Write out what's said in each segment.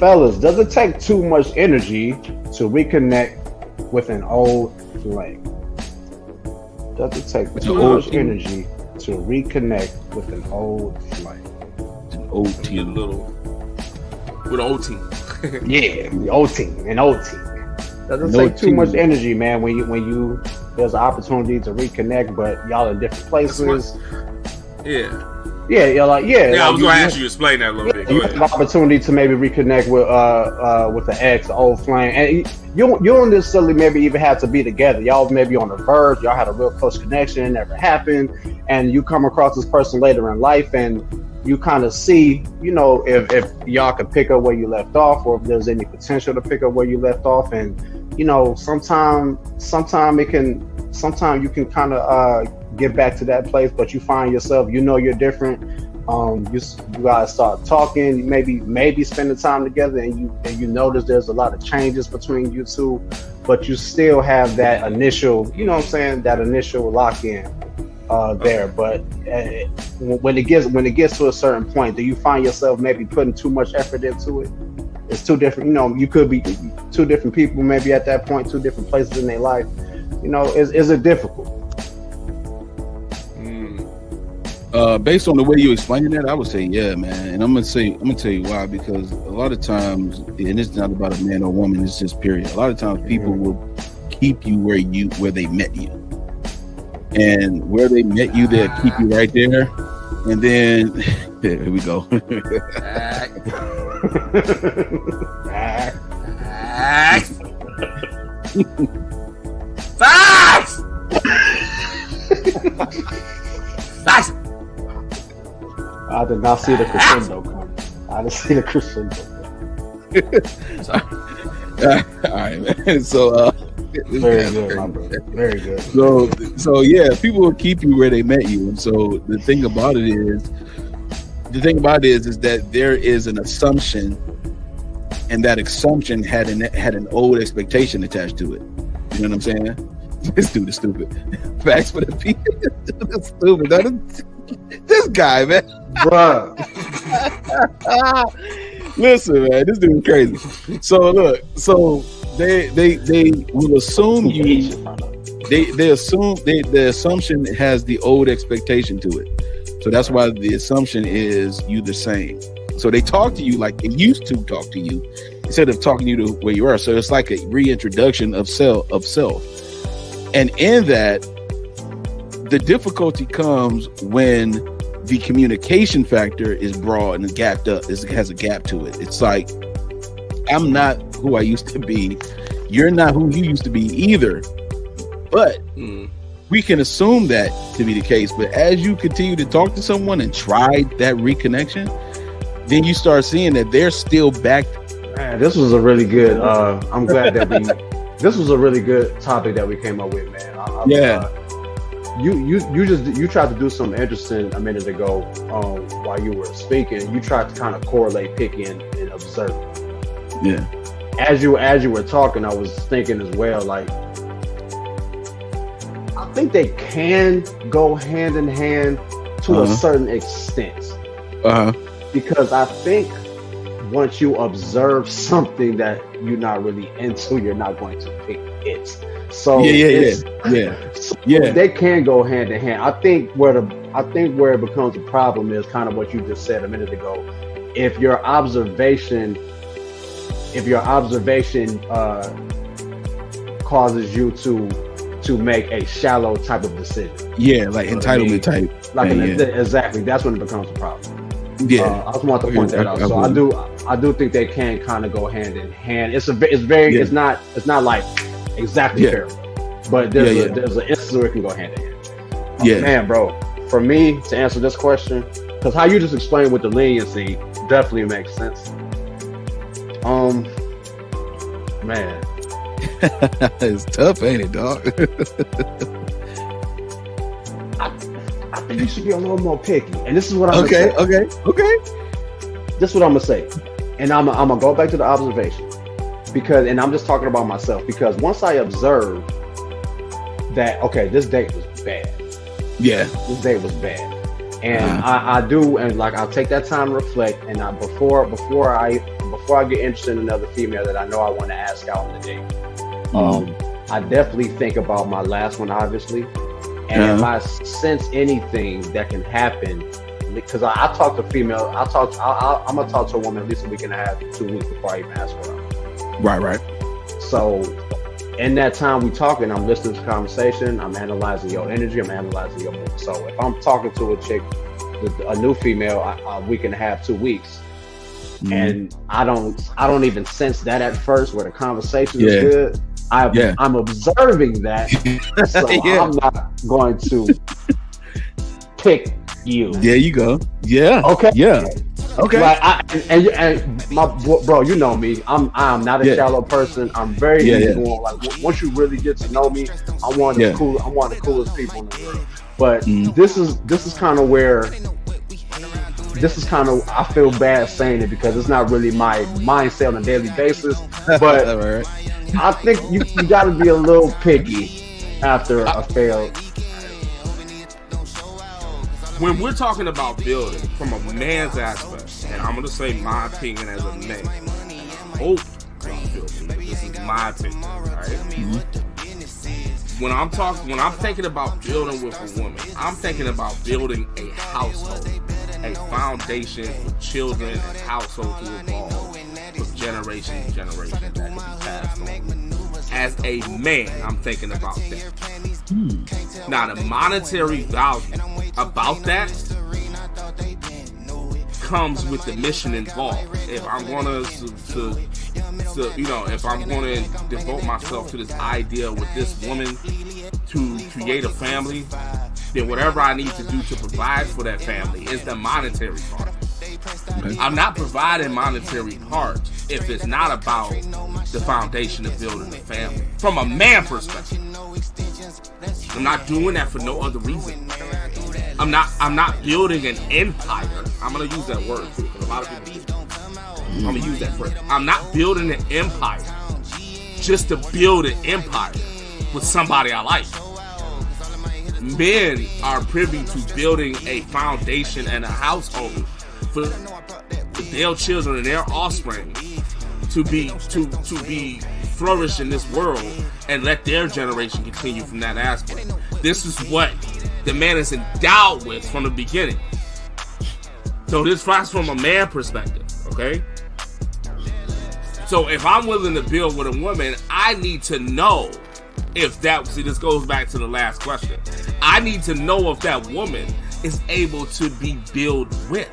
fellas, does it take too much energy to reconnect with an old flame? Does it take too much energy to reconnect with an old flame? An old team. With an old team. Yeah, the old team, an old team. Doesn't take too much energy, man, when you there's an opportunity to reconnect, but y'all in different places. Yeah, you're like, I was gonna ask you to explain that a little bit. You have an opportunity to maybe reconnect with an ex, old flame, and you don't necessarily maybe even have to be together. Y'all maybe on the verge. Y'all had a real close connection, it never happened, and you come across this person later in life, and you kind of see, if y'all could pick up where you left off, or if there's any potential to pick up where you left off, and sometimes you can kind of get back to that place, but you find yourself, you're different. You guys start talking, maybe spending time together, and you notice there's a lot of changes between you two, but you still have that initial, that initial lock-in there. But when it gets to a certain point, do you find yourself maybe putting too much effort into it? It's two different, you could be two different people maybe at that point, two different places in their life. Is it difficult? Based on the way you explaining that, I would say yeah, man. And I'm gonna tell you why, because a lot of times, and it's not about a man or woman, it's just period. A lot of times people will keep you where they met you. And where they met you, they'll keep you right there. And then here we go. Facts! I did not see the crescendo coming. I didn't see the crescendo coming. All right, man. So, very good, my brother. Very good. So yeah, people will keep you where they met you. And so the thing about it is that there is an assumption, and that assumption had an old expectation attached to it. You know what I'm saying? This dude is stupid. Facts for the people. This stupid. This guy, man. Bruh. Listen, man, this dude is crazy. So look, they will assume you. They assume the assumption has the old expectation to it. So that's why the assumption is you the same. So they talk to you like they used to talk to you instead of talking you to where you are. So it's like a reintroduction of self. And in that, the difficulty comes when the communication factor is broad and gapped up. It has a gap to it. It's like, I'm not who I used to be. You're not who you used to be either. But we can assume that to be the case. But as you continue to talk to someone and try that reconnection, then you start seeing that they're still back. Man, this was a really good. I'm glad that this was a really good topic that we came up with, man. You tried to do something interesting a minute ago while you were speaking. You tried to kind of correlate, pick in, and observe. Yeah. As you were talking, I was thinking as well. Like, I think they can go hand in hand to a certain extent. Because I think once you observe something that you're not really into, you're not going to pick it. So they can go hand in hand. I think where it becomes a problem is kind of what you just said a minute ago. If your observation causes you to make a shallow type of decision. Yeah, like entitlement type. Exactly. That's when it becomes a problem. Yeah, I just want to point that out. So I do think they can kind of go hand in hand. It's not like exactly parallel, but there's an instance where it can go hand in hand. Man, bro, for me to answer this question, because how you just explained with the leniency definitely makes sense. Man, it's tough, ain't it, dog? I think you should be a little more picky. And this is what I'm gonna say. Okay. This is what I'm gonna say. And I'm gonna go back to the observation. And I'm just talking about myself, because once I observed that, okay, this date was bad. Yeah. This date was bad. And I do, and like, I'll take that time to reflect, and before I before I get interested in another female that I know I want to ask out on the date, I definitely think about my last one, obviously. And if I sense anything that can happen, because I talk to female, I'm gonna talk to a woman at least a week and a half, 2 weeks before I even ask her out. Right. So in that time we talking, I'm listening to the conversation, I'm analyzing your energy, I'm analyzing your mood. So if I'm talking to a chick, a new female, a week and a half, 2 weeks, and I don't even sense that at first where the conversation is good. I'm observing that, so I'm not going to pick you. There you go. Yeah. Okay. Yeah. Okay. Like and my bro, you know me. I'm not a shallow person. I'm very easy going. Like once you really get to know me, I'm one of the cool. I'm one of the coolest people in the world. But this is kind of where. This is kind of, I feel bad saying it because it's not really my mindset on a daily basis, but I think you got to be a little picky after a failed. When we're talking about building from a man's aspect, and I'm going to say my opinion as a man, this is my opinion, right? When I'm thinking about building with a woman, I'm thinking about building a household, a foundation for children and household to evolve from generation to generation that can be passed on. As a man, I'm thinking about that. Now, the monetary value about that comes with the mission involved. If I'm going if I'm going to devote myself to this idea with this woman to create a family, then whatever I need to do to provide for that family is the monetary part. I'm not providing monetary part if it's not about the foundation of building a family. From a man perspective, I'm not doing that for no other reason. I'm not building an empire. I'm gonna use that word too, because a lot of people do. I'm gonna use that phrase. I'm not building an empire just to build an empire with somebody I like. Men are privy to building a foundation and a household for their children and their offspring to be flourish in this world and let their generation continue from that aspect. This is what the man is endowed with from the beginning. So this flies from a man perspective, okay? So if I'm willing to build with a woman, I need to know if that, see, this goes back to the last question. I need to know if that woman is able to be built with.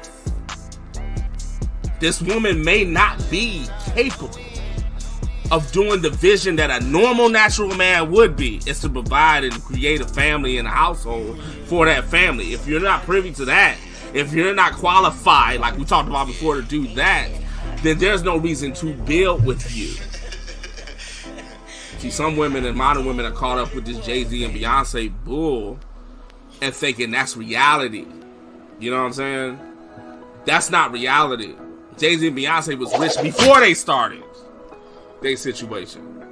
This woman may not be capable of doing the vision that a normal natural man would be, is to provide and create a family and a household for that family. If you're not privy to that, if you're not qualified, like we talked about before, to do that, then there's no reason to build with you. See, some women and modern women are caught up with this Jay-Z and Beyonce bull and thinking that's reality. You know what I'm saying? That's not reality. Jay-Z and Beyonce was rich before they started their situation.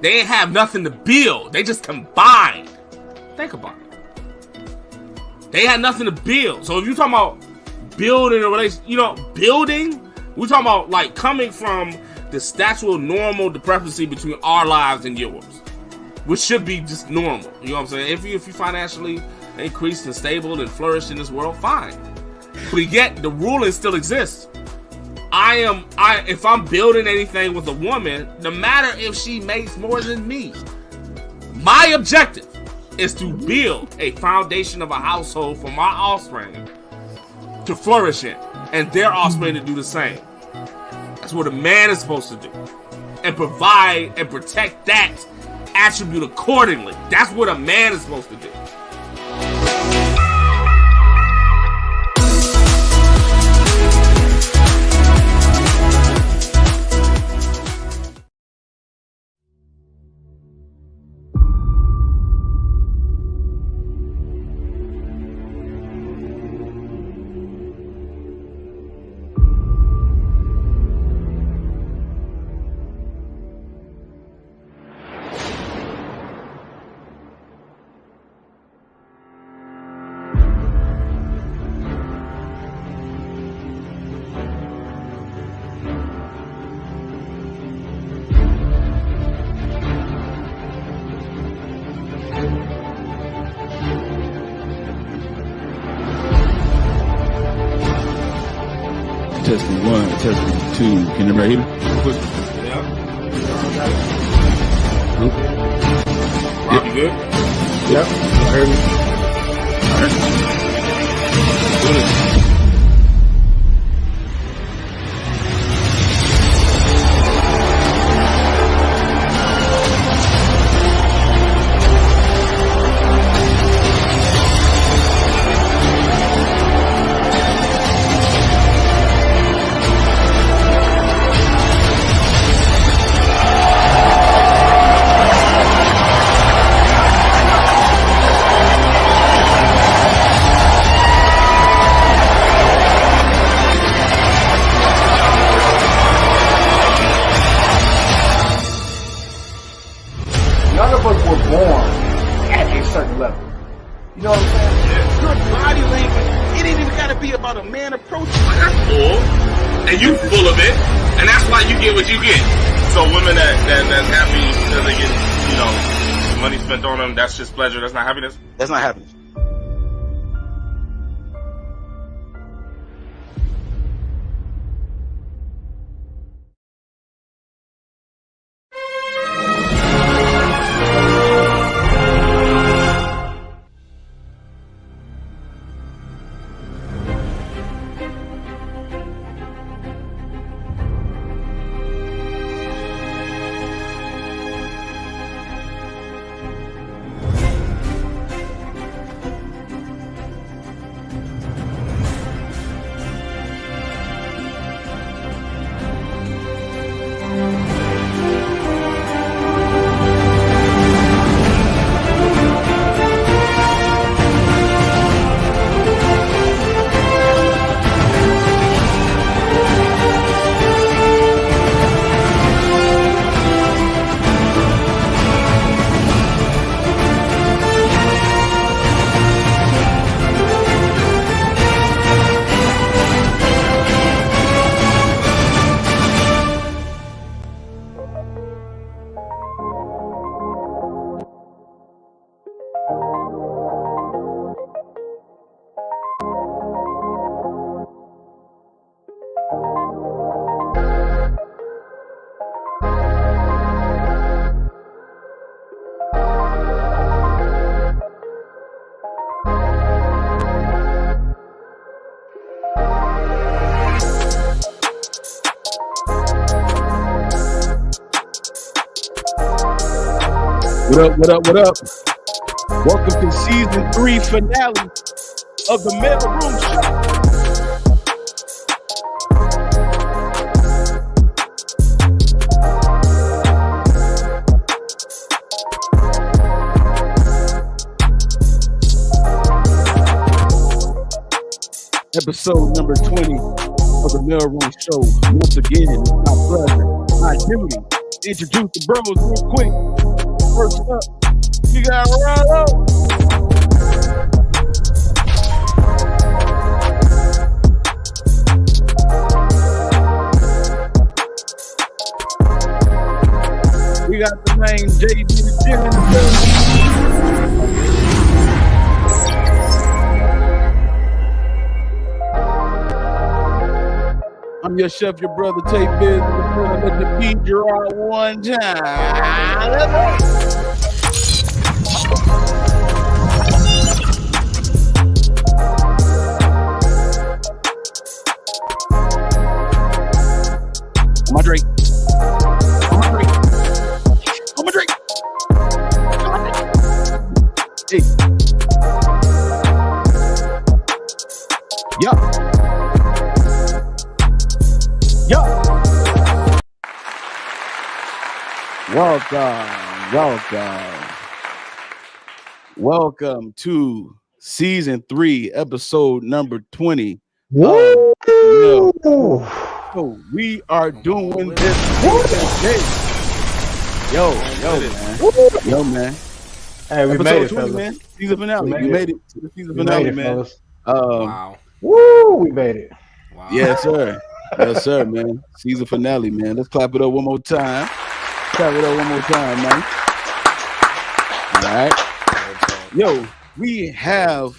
They didn't have nothing to build. They just combined. Think about it. They had nothing to build. So if you're talking about building a relationship, building, we're talking about like coming from the statual normal discrepancy between our lives and yours, which should be just normal. You know what I'm saying? If you financially increased and stable and flourished in this world, fine. But yet the ruling still exists. If I'm building anything with a woman, no matter if she makes more than me, my objective is to build a foundation of a household for my offspring to flourish in, and their offspring to do the same. That's what a man is supposed to do, and provide and protect that attribute accordingly. That's what a man is supposed to do. Testing 1, testing 2. Can everybody hear me? Yeah. Nope. Rob, you good? Yep. I heard you. All right. Good. None of us were born at a certain level. You know what I'm saying? Good body language. It ain't even got to be about a man approaching. That's full, and you full of it, and that's why you get what you get. So women that's happy because they get, money spent on them, that's just pleasure, that's not happiness? That's not happiness. What up? Welcome to season 3 finale of the Maleroom show. Episode number 20 of the Maleroom show. Once again, it's my pleasure, my duty, to introduce the bros real quick. First up, you got Rollo. We got the name JD the Gym in the building. I'm your chef, your brother, Tate Biz, and let the beat drop one time. Let's go. My Drake. Hey. Welcome to season 3, episode number 20. Woo! So we are doing this today. Yo, man. Hey, we episode made it, 20, fellas. man. Season finale. We made it to the season finale, man. Wow. Woo! We made it. Wow. Yes, sir. Yes, sir, man. Season finale, man. Let's clap it up one more time. Man. All right. Yo, we have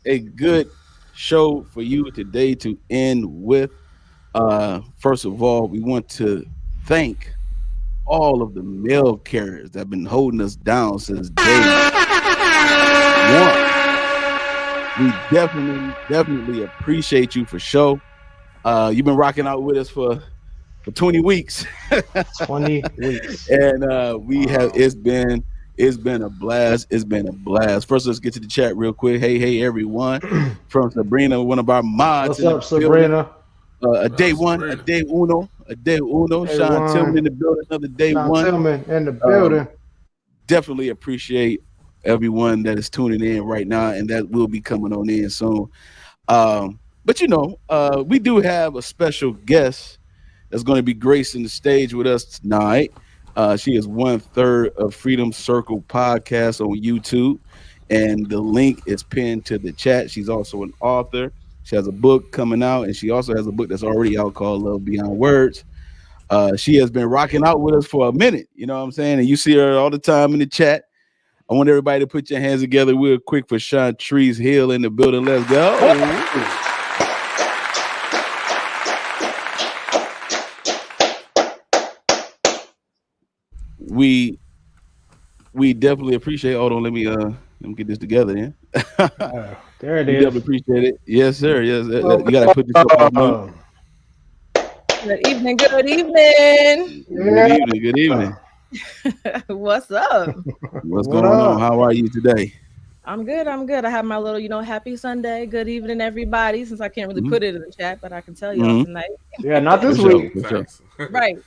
a good show for you today to end with. First of all, we want to thank all of the mail carriers that have been holding us down since day one. We definitely appreciate you for sure. You've been rocking out with us for 20 weeks. 20 weeks. And we have it's been a blast. It's been a blast. First, let's get to the chat real quick. Hey everyone. From Sabrina, one of our mods. What's up, Sabrina? A day uno. Hey, Sean Tillman in the building, another day Sean one. Tillman in the building. Definitely appreciate everyone that is tuning in right now, and that will be coming on in soon. But we do have a special guest that's going to be gracing the stage with us tonight. She is 1/3 of Freedom Circle podcast on YouTube, and the link is pinned to the chat. She's also an author. She has a book coming out, and she also has a book that's already out called Love Beyond Words. She has been rocking out with us for a minute, you know what I'm saying? And you see her all the time in the chat. I want everybody to put your hands together real quick for Chantrice Hill in the building. Let's go. We definitely appreciate. Hold on, let me get this together. Yeah, there it is. Definitely appreciate it. Yes, sir. Yes, you gotta put this up on. Good evening. Good evening. Good evening. Good evening. What's up? What's going on? How are you today? I'm good. I have my little, happy Sunday. Good evening, everybody. Since I can't really put it in the chat, but I can tell y'all tonight. Yeah, not this week. Sure. Right.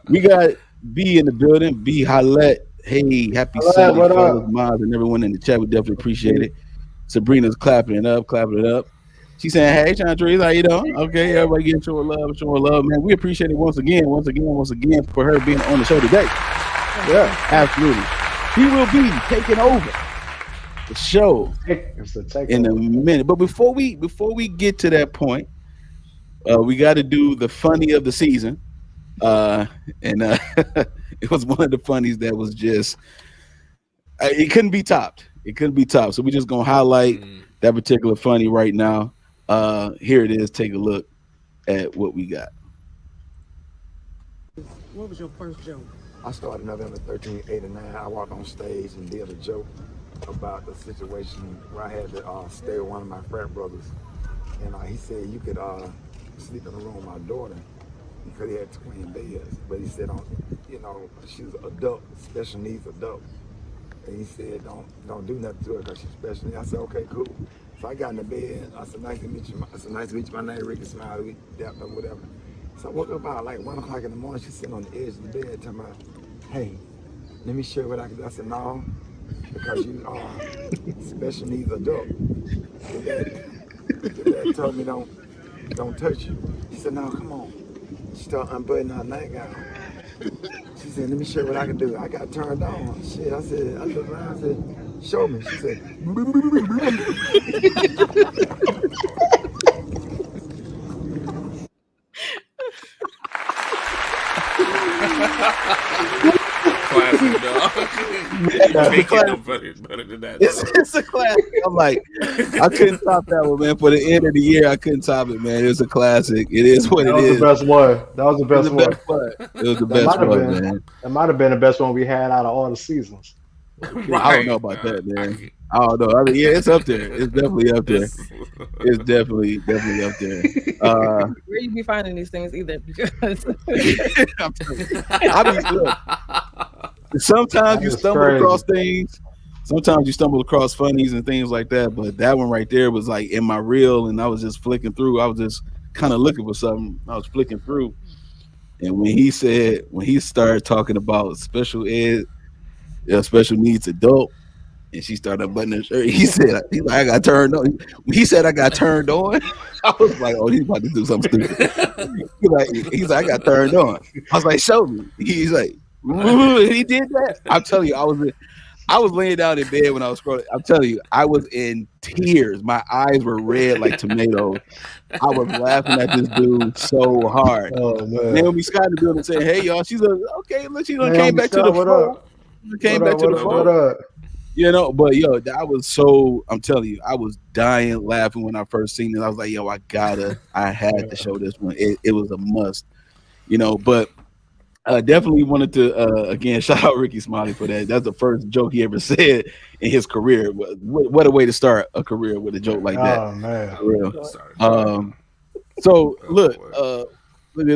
We got B in the building. B Hallett. Hey, happy Sunday, fellas, moms, and everyone in the chat. We definitely appreciate it. Sabrina's clapping it up. She's saying, "Hey, Chantrice, how you doing?" Okay, everybody getting showing love, man. We appreciate it once again for her being on the show today. Yeah, absolutely. He will be taking over the show in a minute. But before we get to that point, we got to do the funny of the season, and it was one of the funnies that was just it couldn't be topped. So we're just gonna highlight that particular funny right now. Here it is. Take a look at what we got. What was your first joke? I started November 13, 89. I walked on stage and did a joke about the situation where I had to stay with one of my frat brothers. And he said you could sleep in the room with my daughter because he had twin beds. But he said, she was adult, special needs adult. And he said, don't do nothing to her because she's special needs. I said, okay, cool. So I got in the bed. I said, nice to meet you. I said, nice to meet you. My name is Ricky Smiley. We dapped up, whatever. So I woke up about like 1 o'clock in the morning. She's sitting on the edge of the bed talking about, hey, let me show you what I can do. I said, no, because you are special needs adult. The dad told me don't touch you. She said, no, come on. She started unbuttoning her nightgown. She said, let me show you what I can do. I got turned on. Shit, I looked around, I said, show me. She said, Classic, dog. It's a classic. I'm like, I couldn't top that one, man. For the end of the year, I couldn't top it, man. It was a classic. It is what it is. That was the best one. That was the best one. It was the best one, man. That might have been the best one we had out of all the seasons. Right. I don't know about that, man. I don't know. I mean, yeah, it's up there. It's definitely up there. It's definitely up there. Where you be finding these things either? Because look, sometimes you stumble across things. Sometimes you stumble across funnies and things like that. But that one right there was like in my reel, and I was just flicking through. I was just kind of looking for something. I was flicking through, and when he started talking about special needs adult, and she started unbuttoning her shirt, he's like, I got turned on. He said I got turned on. I was like, oh, he's about to do something stupid. He's like, I got turned on. I was like, show me. He's like, he did that. I'm telling you, I was laying down in bed when I was scrolling. I'm telling you, I was in tears. My eyes were red like tomatoes. I was laughing at this dude so hard. Oh man. Naomi Scott in the building saying, hey y'all, she's like, okay, look, she came back to the phone. Came back to the phone. You know, but yo, I was so, I'm telling you, I was dying laughing when I first seen it. I was like, yo, I had to show this one. It was a must, you know, but definitely wanted to again shout out Ricky Smiley for that. That's the first joke he ever said in his career. What a way to start a career with a joke like that. Oh man. For real. So look, look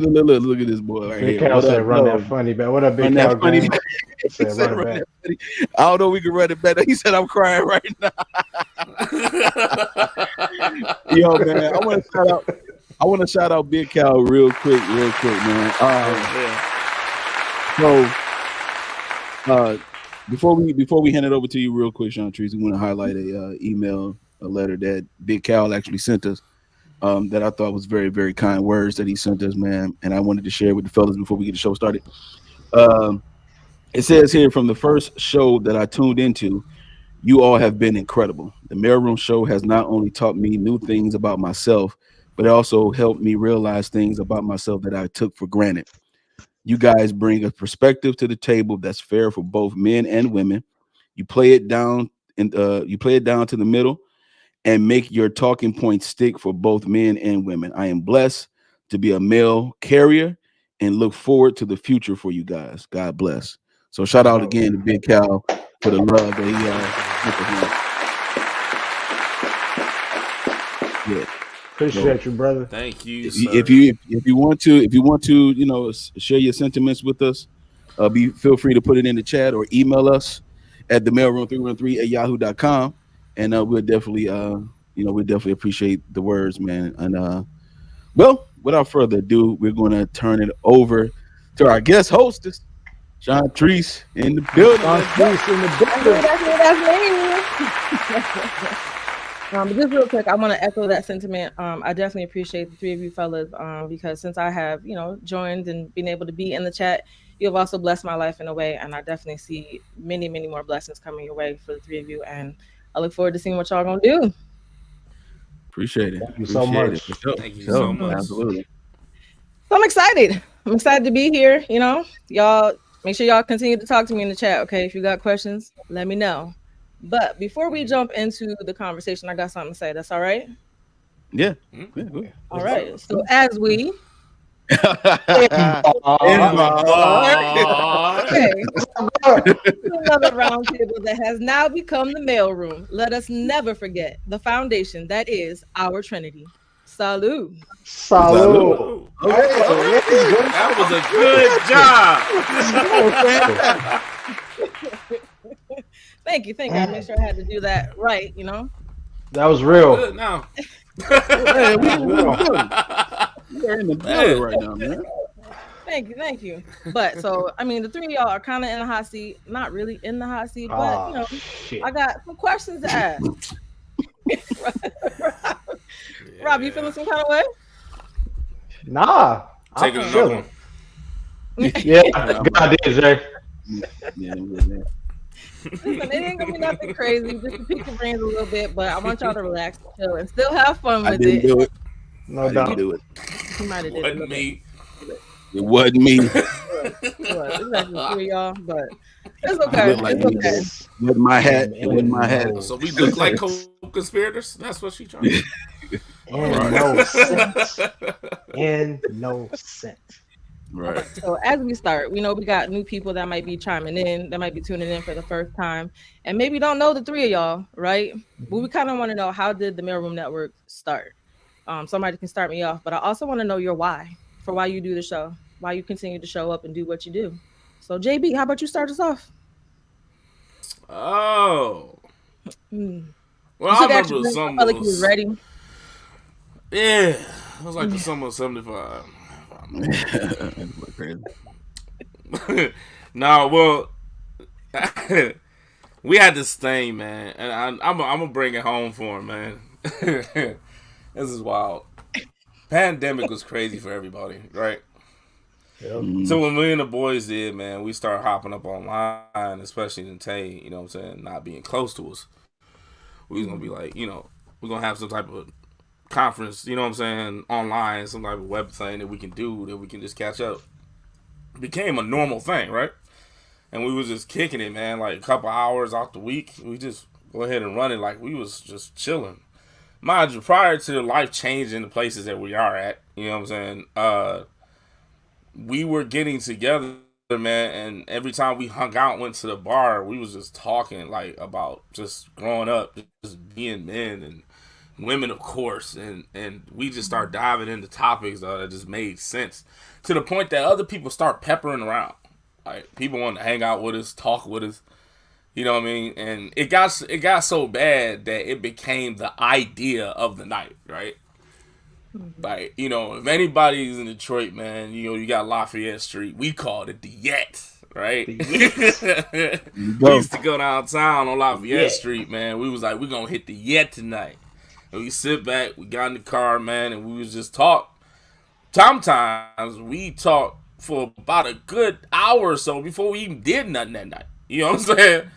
at this boy right Big here. Cal What said, up, "Run Joe? that funny back." What up, Big Run Cal? that funny Gang? back. He said, He said, "Run it "Run back." that funny." I don't know. We can run it better. He said, "I'm crying right now." Yo, man, I want to shout out Big Cal real quick, man. So, before we hand it over to you real quick, Sean Trees, we want to highlight a letter that Big Cal actually sent us. That I thought was very, very kind words that he sent us, man. And I wanted to share with the fellas before we get the show started. It says here, from the first show that I tuned into, you all have been incredible. The Maleroom show has not only taught me new things about myself, but it also helped me realize things about myself that I took for granted. You guys bring a perspective to the table that's fair for both men and women. You play it down to the middle and make your talking points stick for both men and women. I am blessed to be a male carrier and look forward to the future for you guys. God bless. So shout out again to Big Cal for the love that he yeah. Appreciate you, brother. Thank you. If you want to, you know, share your sentiments with us, feel free to put it in the chat or email us at themailroom313@yahoo.com. And we'll definitely appreciate the words, man. And well, without further ado, we're going to turn it over to our guest hostess, Sean Treese in the building. Just real quick, I want to echo that sentiment. I definitely appreciate the three of you fellas because since I have, joined and been able to be in the chat, you have also blessed my life in a way, and I definitely see many, many more blessings coming your way for the three of you, and I look forward to seeing what y'all gonna do. Appreciate it. Thank you so much. Thank you so much. Absolutely. So I'm excited. I'm excited to be here. Y'all make sure y'all continue to talk to me in the chat. Okay, if you got questions, let me know. But before we jump into the conversation, I got something to say. That's all right? Yeah. All right. So as we Another roundtable that has now become the Maleroom, let us never forget the foundation that is our Trinity. Salud. Salud. That was a good job. Thank you. I made sure I had to do that right, That was real. Good now. We're in the building right now, man. Thank you. But so, the three of y'all are kind of in the hot seat. Not really in the hot seat, but, I got some questions to ask. Rob, you feeling some kind of way? Nah. Take another one. Yeah, God did, Jay. Yeah, Listen, it ain't gonna be nothing crazy, just to pick your brains a little bit, but I want y'all to relax, chill, and still have fun with it. Do it. No doubt. Do it. You might have did Wasn't me. It wasn't me. It's actually three y'all, but it's okay. It's okay. With my hat. With my hat. So we look like co-conspirators? That's what she trying to do. In no sense. Right. So as we start, we know we got new people that might be chiming in, that might be tuning in for the first time, and maybe don't know the three of y'all, right? But we kind of want to know, how did the Maleroom Network start? Somebody can start me off, but I also want to know your why, for why you do the show, why you continue to show up and do what you do. So JB, how about you start us off? Oh. Well, I remember some like you was ready. Yeah, it was like the summer of '75. No, well, we had this thing, man, and I'm gonna bring it home for him, man. This is wild. Pandemic was crazy for everybody, right? Yep. So when me and the boys did, man, we started hopping up online, especially in Tay, you know what I'm saying, not being close to us. We was gonna be like, we're gonna have some type of conference, you know what I'm saying, online, some type of web thing that we can do, that we can just catch up. It became a normal thing, right? and we was just kicking it, man. Like a couple hours off the week, we just go ahead and run it like we was just chilling. Mind you, prior to life changing the places that we are at, you know what I'm saying? We were getting together, man, and every time we hung out, went to the bar, we was just talking like about just growing up, just being men and women, of course, and we just start diving into topics that just made sense to the point that other people start peppering around. Like people want to hang out with us, talk with us, you know what I mean? And it got so bad that it became the idea of the night, right? Like, you know, if anybody's in Detroit, man, you know, you got Lafayette Street. We called it the Yet, right? We used to go downtown on Lafayette Street, man. We was like, we're going to hit the Yet tonight. And we sit back, we got in the car, man, and we was just talk. Sometimes we talked for about a good hour or so before we even did nothing that night. You know what I'm saying?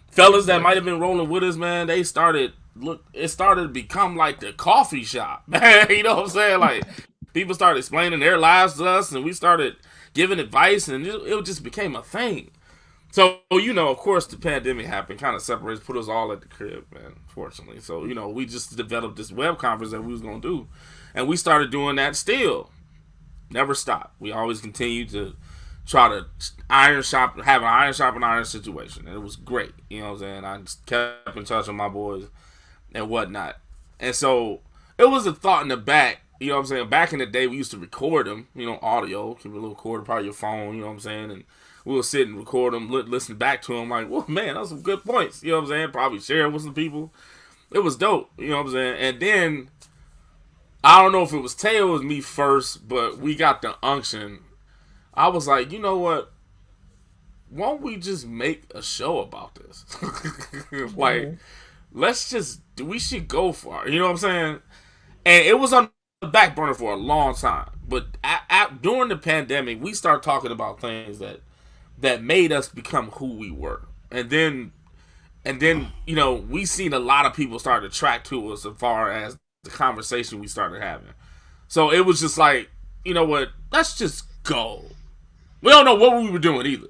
Fellas that might have been rolling with us, man, it started to become like the coffee shop, man. You know what I'm saying? Like, people started explaining their lives to us, and we started giving advice, and it just became a thing. So, you know, of course, the pandemic happened, kind of separates, put us all at the crib, man, fortunately. So, you know, we just developed this web conference that we was going to do, and we started doing that still. Never stopped. We always continued to try to have an iron shop and iron situation, and it was great. You know what I'm saying? I just kept in touch with my boys and whatnot. And so it was a thought in the back, you know what I'm saying? Back in the day, we used to record them, you know, audio, keep a little recorder, probably your phone, you know what I'm saying? And we would sit and record them, listen back to them like, well, man, that's some good points, you know what I'm saying? Probably share with some people. It was dope, you know what I'm saying? And then, I don't know if it was Tay or it was me first, but we got the unction. I was like, you know what? Won't we just make a show about this? Like, we should go for it. You know what I'm saying? And it was on the back burner for a long time. But during the pandemic, we started talking about things that made us become who we were. And then, you know, we seen a lot of people start to track to us as far as the conversation we started having. So it was just like, you know what? Let's just go. We don't know what we were doing either.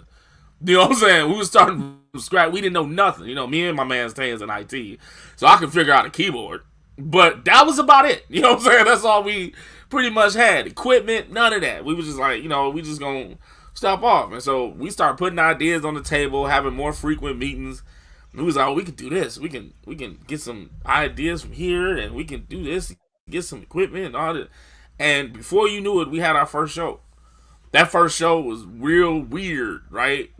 You know what I'm saying? We were starting from scratch. We didn't know nothing. You know, me and my man Stan in IT, so I could figure out a keyboard. But that was about it. You know what I'm saying? That's all we pretty much had. Equipment, none of that. We was just like, you know, we just gonna stop off. And so we started putting ideas on the table, having more frequent meetings. We was like, oh, we can do this. We can get some ideas from here, and we can do this, get some equipment and all that. And before you knew it, we had our first show. That first show was real weird, right?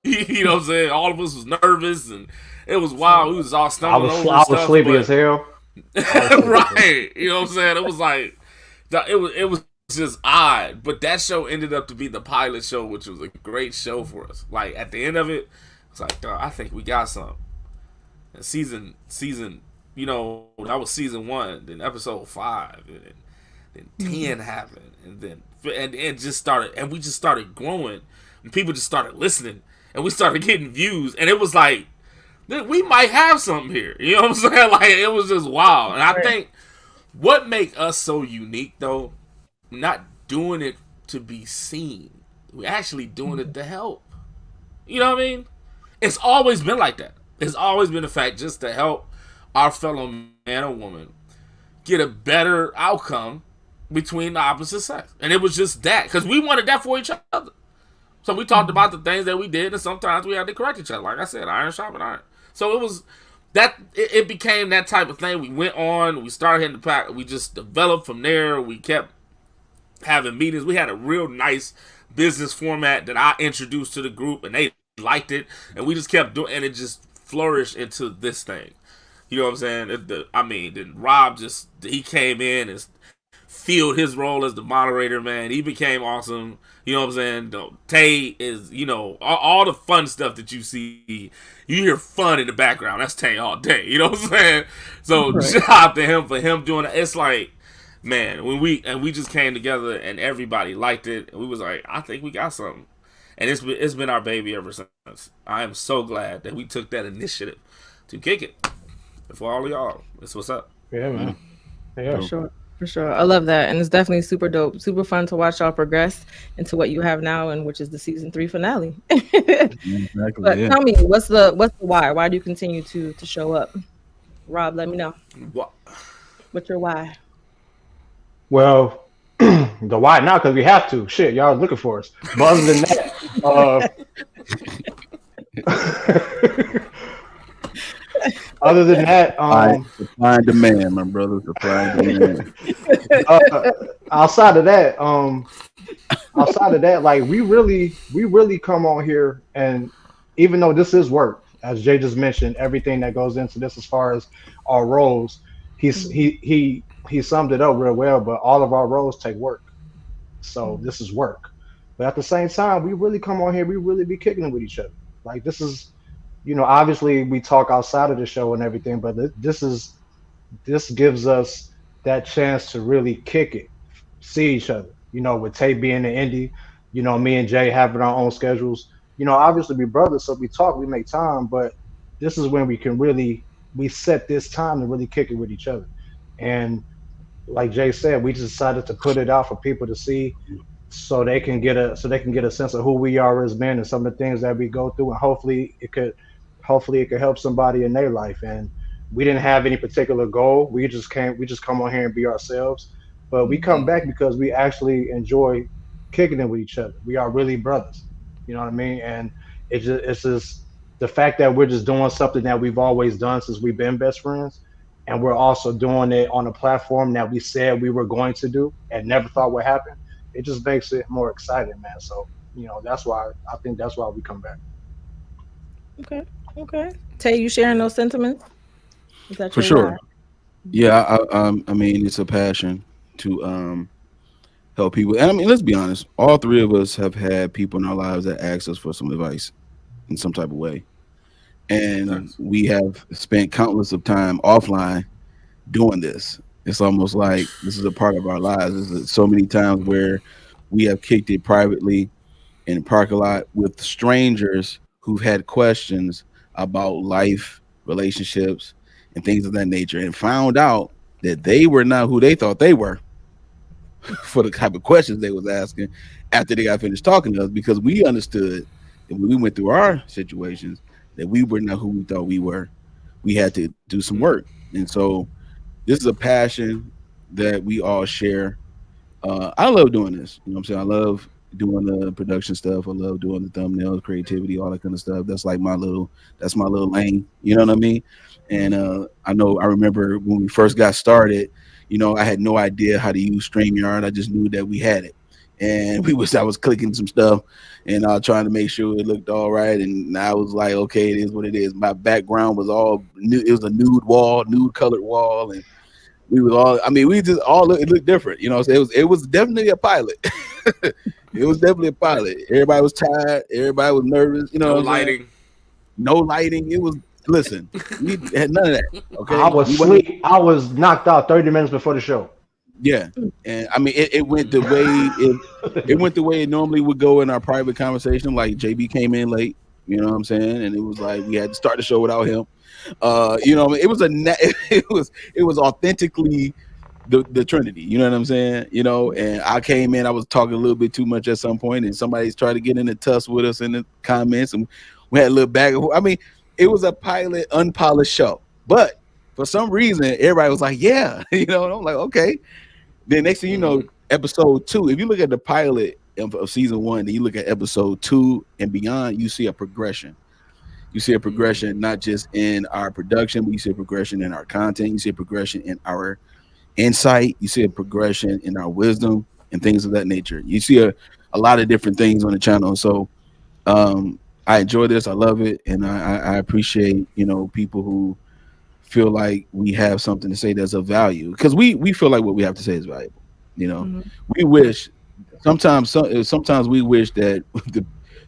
You know what I'm saying? All of us was nervous, and it was wild. We was all stumbling over I was stuff, sleepy as hell. Right. You know what I'm saying? It was like, it was just odd. But that show ended up to be the pilot show, which was a great show for us. Like, at the end of it, it's like, I think we got something. And season, you know, that was season 1, then episode 5, and then 10 happened, and then it just started, and we just started growing, and people just started listening, and we started getting views, and it was like, we might have something here. You know what I'm saying? Like, it was just wild. And I think what make us so unique, though, not doing it to be seen, we're actually doing it to help. You know what I mean? It's always been like that. It's always been a fact just to help our fellow man or woman get a better outcome between the opposite sex. And it was just that. Because we wanted that for each other. So we talked about the things that we did, and sometimes we had to correct each other. Like I said, iron sharpened iron. So it was that, it became that type of thing. We went on, we started hitting the pack, we just developed from there. We kept having meetings. We had a real nice business format that I introduced to the group, and they liked it, and we just kept doing, and it just flourished into this thing. You know what I'm saying? Then Rob he came in and filled his role as the moderator, man. He became awesome. You know what I'm saying? Tay is, you know, all the fun stuff that you see, you hear fun in the background. That's Tay all day. You know what I'm saying? So shout out to him for him doing it. It's like, man, when we just came together and everybody liked it, and we was like, I think we got something. And it's been our baby ever since. I am so glad that we took that initiative to kick it. For all of y'all, that's what's up. Yeah, man. Yeah, For For sure. I love that. And it's definitely super dope. Super fun to watch y'all progress into what you have now, and which is the season 3 finale. Exactly. But Yeah. tell me, what's the why? Why do you continue to show up? Rob, let me know. What? What's your why? Well, the why now because we have to. Shit, y'all looking for us. But other than that, other than that, Supply and demand, my brother. Supply and demand. uh, outside of that, like we really come on here, and even though this is work, as Jay just mentioned, everything that goes into this as far as our roles, he summed it up real well. But all of our roles take work, so this is work. But at the same time, we really come on here, we really be kicking it with each other. Like this is, obviously we talk outside of the show and everything, but this gives us that chance to really kick it, see each other. With Tay being in indie, me and Jay having our own schedules. Obviously we brothers, so we talk, we make time, but this is when we set this time to really kick it with each other. And like Jay said, we just decided to put it out for people to see, so they can get a sense of who we are as men and some of the things that we go through, and hopefully it could help somebody in their life. And we didn't have any particular goal. We just come on here and be ourselves. But we come back because we actually enjoy kicking it with each other. We are really brothers. You know what I mean? And it's just the fact that we're just doing something that we've always done since we've been best friends. And we're also doing it on a platform that we said we were going to do and never thought would happen. It just makes it more exciting, man. So, that's why we come back. Okay. Okay. Tay, you sharing those sentiments? Is that For your sure. why? Yeah. I mean, it's a passion to help people. And I mean, let's be honest. All three of us have had people in our lives that asked us for some advice in some type of way, and Thanks. we have spent countless of time offline doing this. It's almost like this is a part of our lives. There's so many times where we have kicked it privately in the parking lot with strangers who've had questions about life, relationships, and things of that nature, and found out that they were not who they thought they were for the type of questions they was asking after they got finished talking to us, because we understood that when we went through our situations that we were not who we thought we were. We had to do some work. And so this is a passion that we all share. I love doing this. You know what I'm saying? I love doing the production stuff. I love doing the thumbnails, creativity, all that kind of stuff. That's my little lane. You know what I mean? And I remember when we first got started, I had no idea how to use StreamYard. I just knew that we had it. And I was clicking some stuff and trying to make sure it looked all right. And I was like, okay, it is what it is. My background was all new. It was a nude colored wall. And we was all, I mean, we just all it looked different, so it was definitely a pilot. It was definitely a pilot. Everybody was tired, everybody was nervous, No lighting. no lighting. It was, listen, we had none of that. Okay. I was asleep. I was knocked out 30 minutes before the show. Yeah. And I mean it went the way it went the way it normally would go in our private conversation. Like JB came in late, you know what I'm saying? And it was like we had to start the show without him. It was it was authentically the Trinity, you know what I'm saying? And I came in, I was talking a little bit too much at some point, and somebody's tried to get in the tuss with us in the comments, and we had a little back and forth. I mean, it was a pilot, unpolished show, but for some reason, everybody was like, "Yeah," and I'm like, "Okay." Then next thing you know, episode 2. If you look at the pilot of season 1, then you look at episode 2 and beyond, you see a progression. You see a progression not just in our production, but you see a progression in our content. You see a progression in our insight. You see a progression in our wisdom and things of that nature. You see a lot of different things on the channel. So I enjoy this. I love it. And I appreciate, people who feel like we have something to say that's of value, because we feel like what we have to say is valuable. We wish sometimes we wish that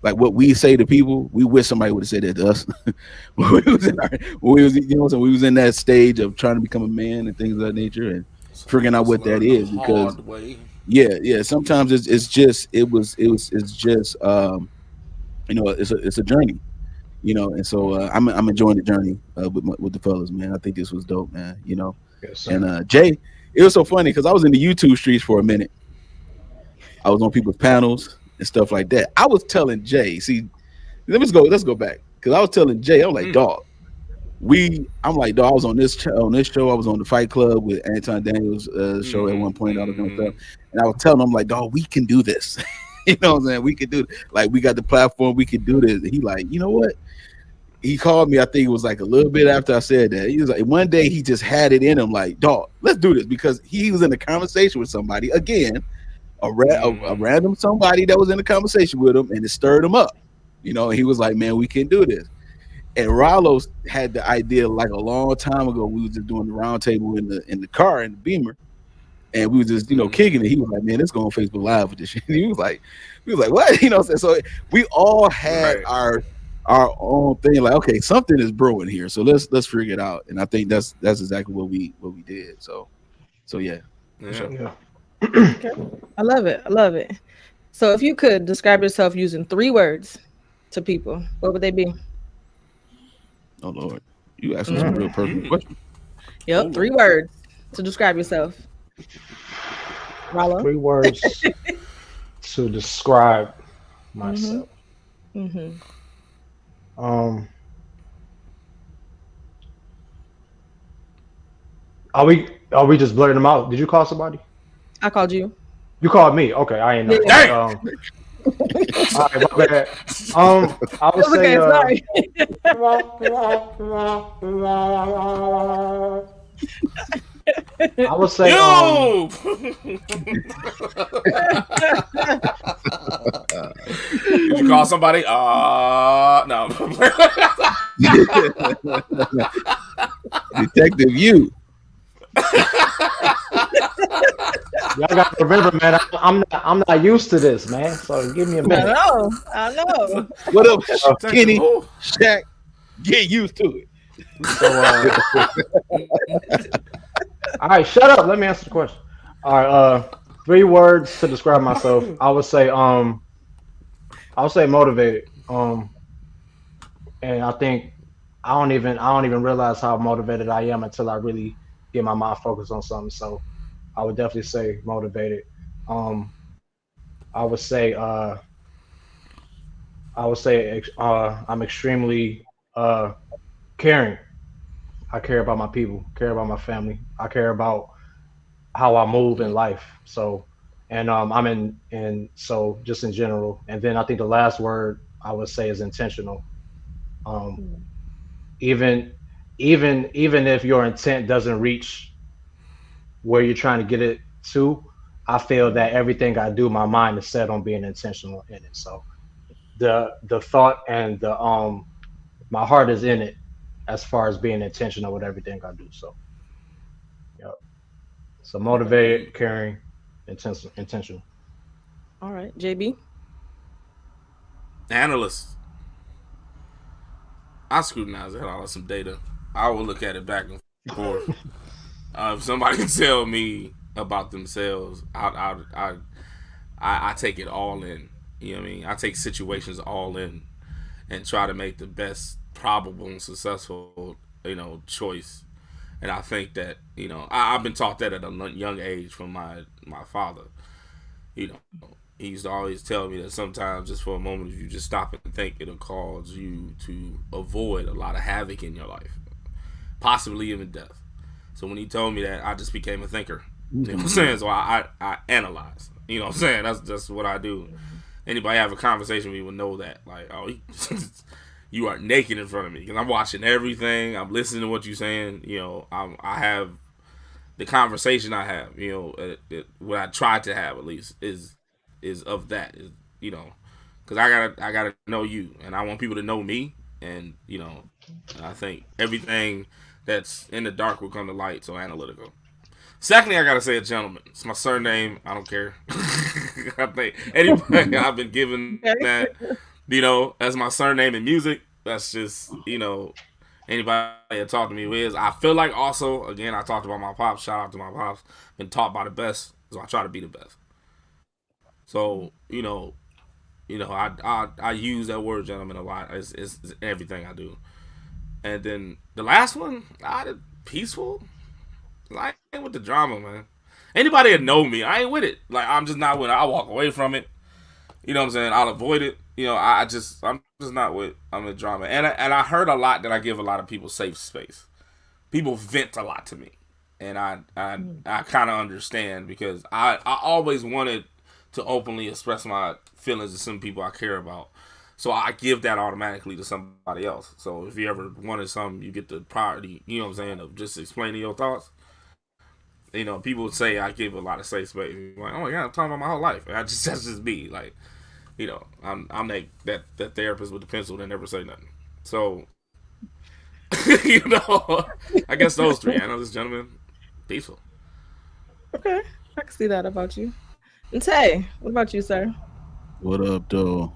like what we say to people, we wish somebody would have said that to us. when we was in that stage of trying to become a man and things of that nature, and figuring out what that is, because sometimes it's just it's a journey. And so I'm enjoying the journey with the fellas, man. I think this was dope, man. Yes, sir. And Jay, it was so funny because I was in the YouTube streets for a minute. I was on people's panels and stuff like that. I was telling Jay, see, let's go back because I was telling Jay, I'm like, dog, I'm like, dog, I was on this show. I was on the Fight Club with Anton Daniels' show at one point, all that kind of stuff. And I was telling him, like, dog, we can do this. You know what I'm saying? We can do it. Like, we got the platform. We can do this. And he like, you know what? He called me. I think it was like a little bit after I said that. He was like, one day he just had it in him, like, dog, let's do this, because he was in a conversation with somebody again, a random somebody that was in a conversation with him, and it stirred him up. He was like, man, we can do this. And Rollo had the idea like a long time ago. We were just doing the roundtable in the car in the Beamer, and we were just kicking it. He was like, man, let's go on Facebook Live with this shit. He was like, what? So we all had our own thing. Like, okay, something is brewing here, so let's figure it out. And I think that's exactly what we did. So yeah. Sure. Yeah. Okay. I love it. So if you could describe yourself using 3 words to people, what would they be? Oh Lord, you asking some real personal questions. Yep, 3 words to describe yourself. Rollo? 3 words to describe myself. Are we just blurting them out? Did you call somebody? I called you. You called me. Okay, I ain't know. All right, my bad. I would say. Sorry. I would say. Did you call somebody? No. Detective, you. Y'all got to remember, man. I'm not used to this, man. So give me a minute. I know. What up, Kenny? Shaq, get used to it. So, all right, shut up. Let me answer the question. All right, 3 words to describe myself. I would say motivated. And I think I don't even realize how motivated I am until I really get my mind focused on something. So I would definitely say motivated. I would say I'm extremely caring. I care about my people, care about my family. I care about how I move in life. So, and so just in general. And then I think the last word I would say is intentional. Even if your intent doesn't reach where you're trying to get it to, I feel that everything I do, my mind is set on being intentional in it. So the thought and my heart is in it as far as being intentional with everything I do. So, yep. So motivated, caring, intentional. All right, JB. Analyst. I scrutinize the hell out of some data. I will look at it back and forth. If somebody can tell me about themselves, I take it all in. You know what I mean? I take situations all in and try to make the best probable and successful, choice. And I think that, I've been taught that at a young age from my father. He used to always tell me that sometimes just for a moment, if you just stop and think, it'll cause you to avoid a lot of havoc in your life, possibly even death. So when he told me that, I just became a thinker. You know what I'm saying? So I analyze. You know what I'm saying? That's just what I do. Anybody have a conversation with me will know that. Like, you are naked in front of me because I'm watching everything. I'm listening to what you're saying. I have the conversation I have. What I try to have at least is of that. Because I gotta know you, and I want people to know me. And I think everything that's in the dark will come to light. So analytical. Secondly, I gotta say a gentleman. It's my surname. I don't care. I think anybody I've been given that, as my surname in music. That's just, anybody that talked to me with. I feel like also, again, I talked about my pops. Shout out to my pops. Been taught by the best, so I try to be the best. So, You know, I use that word gentleman a lot. It's everything I do. And then the last one, I did peaceful. Like, I ain't with the drama, man. Anybody that know me, I ain't with it. Like, I'm just not with it. I walk away from it. You know what I'm saying? I'll avoid it. You know, I'm just not with. I'm with drama. And I heard a lot that I give a lot of people safe space. People vent a lot to me, and I kind of understand because I always wanted to openly express my feelings to some people I care about. So I give that automatically to somebody else. So if you ever wanted something, you get the priority. You know what I'm saying? Of just explaining your thoughts. You know, people would say I give a lot of safe space. Like, oh yeah, I'm talking about my whole life. And that's just me. Like, you know, I'm that therapist with the pencil that never say nothing. So, you know, I guess those three. I know this gentleman, peaceful. Okay, I can see that about you. And Tay, what about you, sir? What up, though?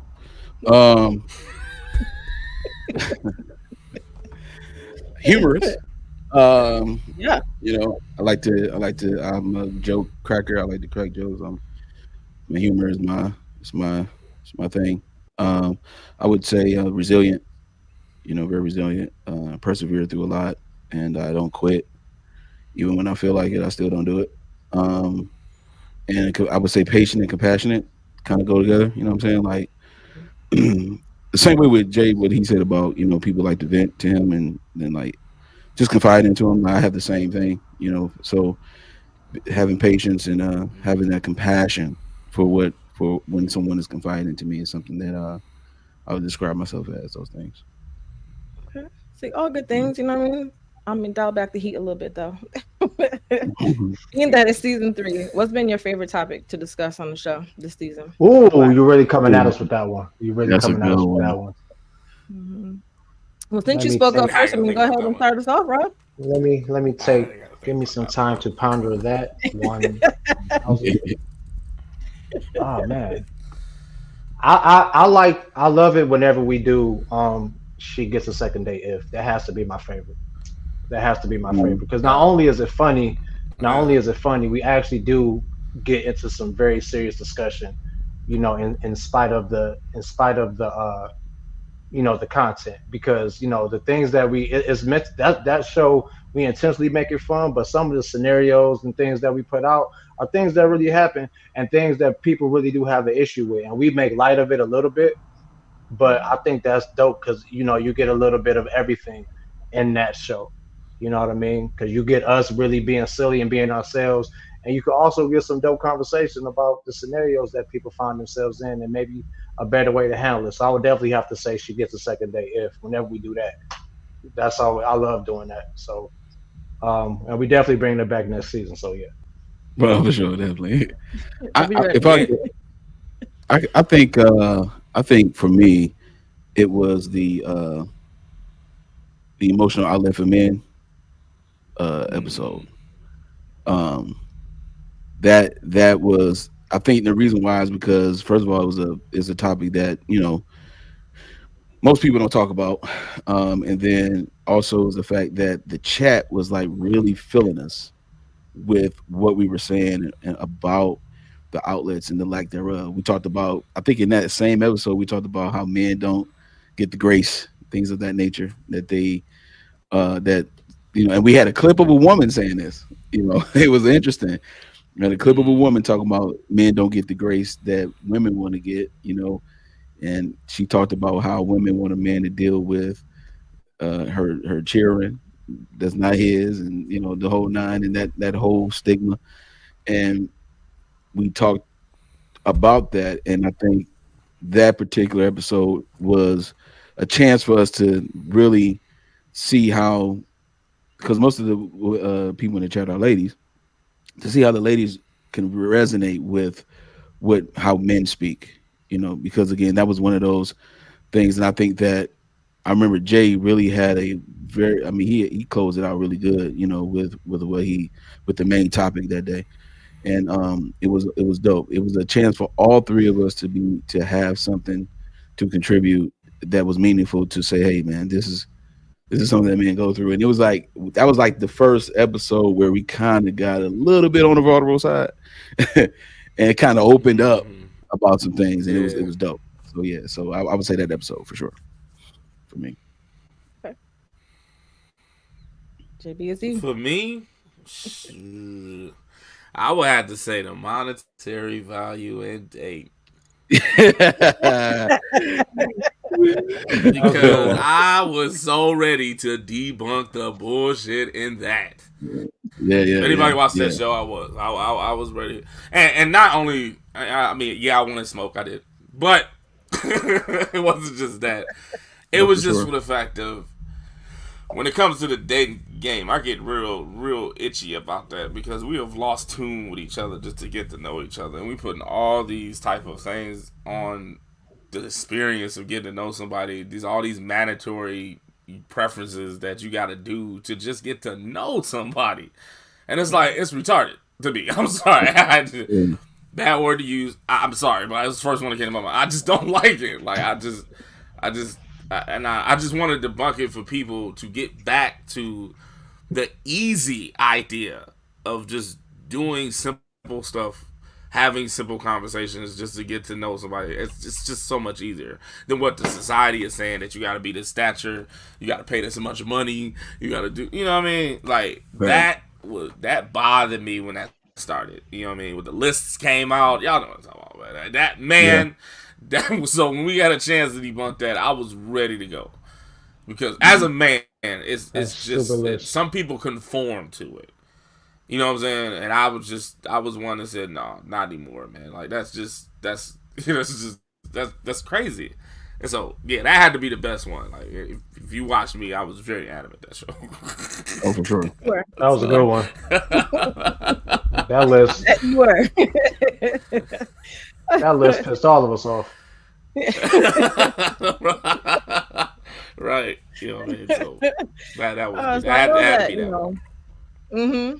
Humorous. Yeah. You know, I like to. I'm a joke cracker. I like to crack jokes. My humor is my thing. I would say resilient. You know, very resilient. Persevere through a lot, and I don't quit even when I feel like it. I still don't do it. And I would say patient and compassionate kind of go together. You know what I'm saying? Like the same way with Jay, what he said about people like to vent to him and then like just confide into him. I have the same thing. You know, so having patience and having that compassion for when someone is confiding to me is something that I would describe myself as those things. Okay. See, all good things, you know what I mean? I'm gonna dial back the heat a little bit though. Being that it's season 3, what's been your favorite topic to discuss on the show this season? Ooh, you're really coming at us with that one. You're really That's a coming at us good with one. that one. Mm-hmm. Well, since Let you me spoke up think. first, I'm gonna go ahead and start us off, Rob. Let me give me some time to ponder that one. Oh man, I love it whenever we do. She gets a second date. If that has to be my favorite. That has to be my favorite because not only is it funny, we actually do get into some very serious discussion. You know, in spite of the the content, because the things that it's meant that show, we intentionally make it fun, but some of the scenarios and things that we put out are things that really happen and things that people really do have an issue with, and we make light of it a little bit, but I think that's dope because you get a little bit of everything in that show. You know what I mean? Because you get us really being silly and being ourselves, and you can also get some dope conversation about the scenarios that people find themselves in, and maybe a better way to handle it. So I would definitely have to say she gets a second date if whenever we do that. That's all. I love doing that. So, and we definitely bring it back next season. So yeah. Well, for sure, definitely. I'll be ready. I think for me, it was the emotional outlet for men episode. That was, I think the reason why is because first of all it's a topic that most people don't talk about, and then also is the fact that the chat was like really filling us with what we were saying and about the outlets and the lack thereof. We talked about, I think in that same episode, we talked about how men don't get the grace, things of that nature, that they that and we had a clip of a woman saying this. It was interesting. We had a clip of a woman talking about men don't get the grace that women want to get, and she talked about how women want a man to deal with her children that's not his, and the whole nine, and that whole stigma. And we talked about that, and I think that particular episode was a chance for us to really see how, because most of the people in the chat are ladies, to see how the ladies can resonate with how men speak, because again, that was one of those things. And I think that I remember Jay really had a very, I mean, he closed it out really good, with the main topic that day. And it was dope. It was a chance for all three of us to have something to contribute that was meaningful, to say, hey man, this is something that men go through. And it was like, that was like the first episode where we kind of got a little bit on the vulnerable side and it kind of opened up about some things, and it was dope. So yeah, so I would say that episode for sure for me. Okay. JBSE. For me, shoot, I would have to say the monetary value and date. Because I was so ready to debunk the bullshit in that. Yeah. Anybody watch that show? I was ready, and not only. I mean, yeah, I wanted smoke. I did, but it wasn't just that. It was just for the fact of when it comes to the dating game, I get real itchy about that because we have lost tune with each other just to get to know each other, and we putting all these type of things on the experience of getting to know somebody. All these mandatory preferences that you got to do to just get to know somebody, and it's like it's retarded to me. I'm sorry, bad word to use. I'm sorry, but it was the first one that came to my mind. I just don't like it. Like I just wanted to debunk it for people to get back to the easy idea of just doing simple stuff, having simple conversations just to get to know somebody. It's just so much easier than what the society is saying that you got to be this stature, you got to pay this much money, you got to do, you know what I mean? Like that bothered me when that started. You know what I mean? When the lists came out, y'all know what I'm talking about. That man. Yeah. So when we had a chance to debunk that, I was ready to go because as a man, it's just some people conform to it. You know what I'm saying? And I was one that said no, not anymore, man. Like that's crazy. And so yeah, that had to be the best one. Like if you watch me, I was very adamant that show. Oh, for sure. That was a good one. That list. You were. That list pissed all of us off. Right. You know what I mean? So that was that had to be that one. Mm-hmm.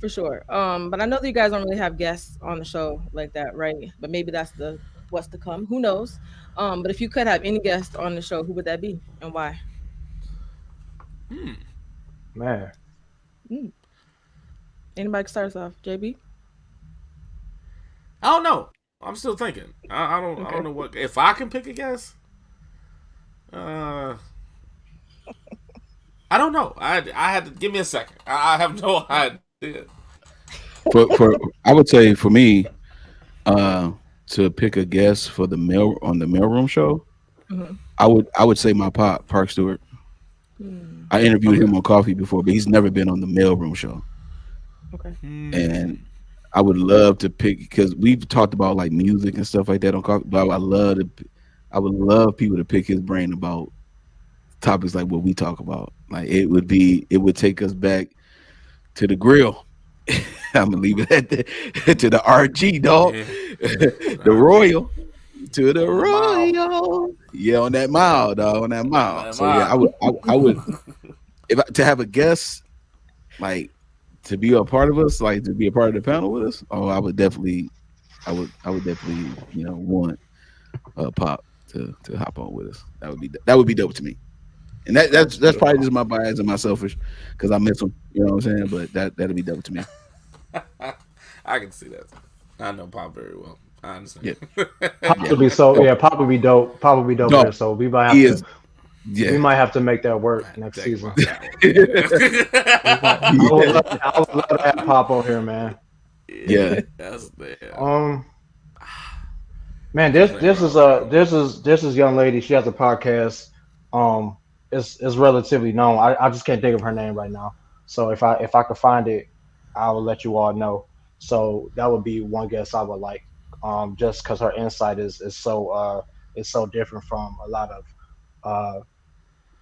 For sure. But I know that you guys don't really have guests on the show like that, right? But maybe that's what's to come. Who knows? But if you could have any guest on the show, who would that be and why? Man. Anybody can start us off. JB? I don't know. I'm still thinking. I don't know what if I can pick a guess. I don't know. I had to give me a second. I have no idea. For I would say for me, to pick a guest for the Maleroom show, I would say my pop Park Stewart. I interviewed him on Coffee before, but he's never been on the Maleroom show. Okay. And I would love to pick because we've talked about like music and stuff like that on Coffee, but I would love people to pick his brain about topics like what we talk about. Like it would take us back to the grill. I'm gonna leave it at to the RG dog, the Royal, to the Royal. Yeah, on that mile, dog, on that mile. So yeah, I would to have a guest like to be a part of us, like to be a part of the panel with us. Oh, I would definitely want Pop to hop on with us. That would be dope to me. And that's probably just my bias and my selfish because I miss him. You know what I'm saying? But that'll be dope to me. I can see that. I know Pop very well. I understand. Yeah. Pop would be Pop would be dope. Pop would be dope there. So we might have to. Yeah. We might have to make that work next season. I would love to have Pop on here, man. Yeah. Man, this is young lady. She has a podcast. It's relatively known. I just can't think of her name right now. So if I could find it, I will let you all know. So that would be one guess I would like. Just because her insight is so different from a lot of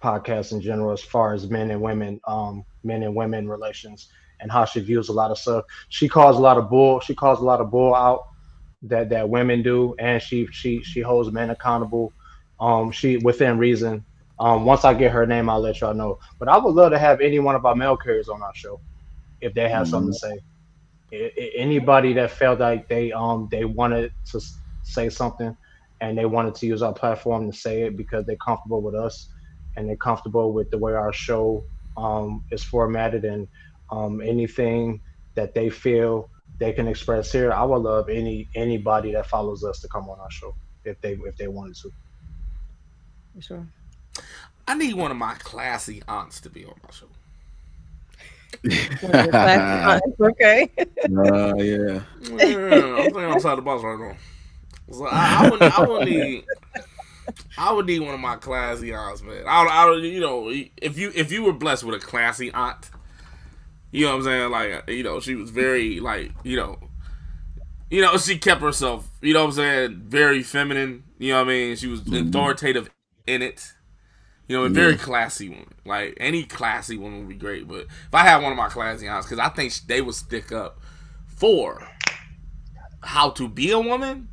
podcasts in general as far as men and women relations and how she views a lot of stuff. She calls a lot of bull out that women do, and she holds men accountable. She within reason. Once I get her name, I'll let y'all know. But I would love to have any one of our mail carriers on our show if they have something to say. Anybody that felt like they wanted to say something and they wanted to use our platform to say it because they're comfortable with us and they're comfortable with the way our show is formatted and anything that they feel they can express here. I would love anybody that follows us to come on our show. if they wanted to. For sure. I need one of my classy aunts to be on my show. Okay. Yeah. I'm thinking outside the box right now. So I would need one of my classy aunts, man. You know, if you were blessed with a classy aunt, you know what I'm saying? Like, you know, she was very like, you know, she kept herself, you know what I'm saying, very feminine. You know what I mean? She was authoritative in it. You know, a very classy woman. Like, any classy woman would be great. But if I had one of my classy aunts, because I think they would stick up for how to be a woman,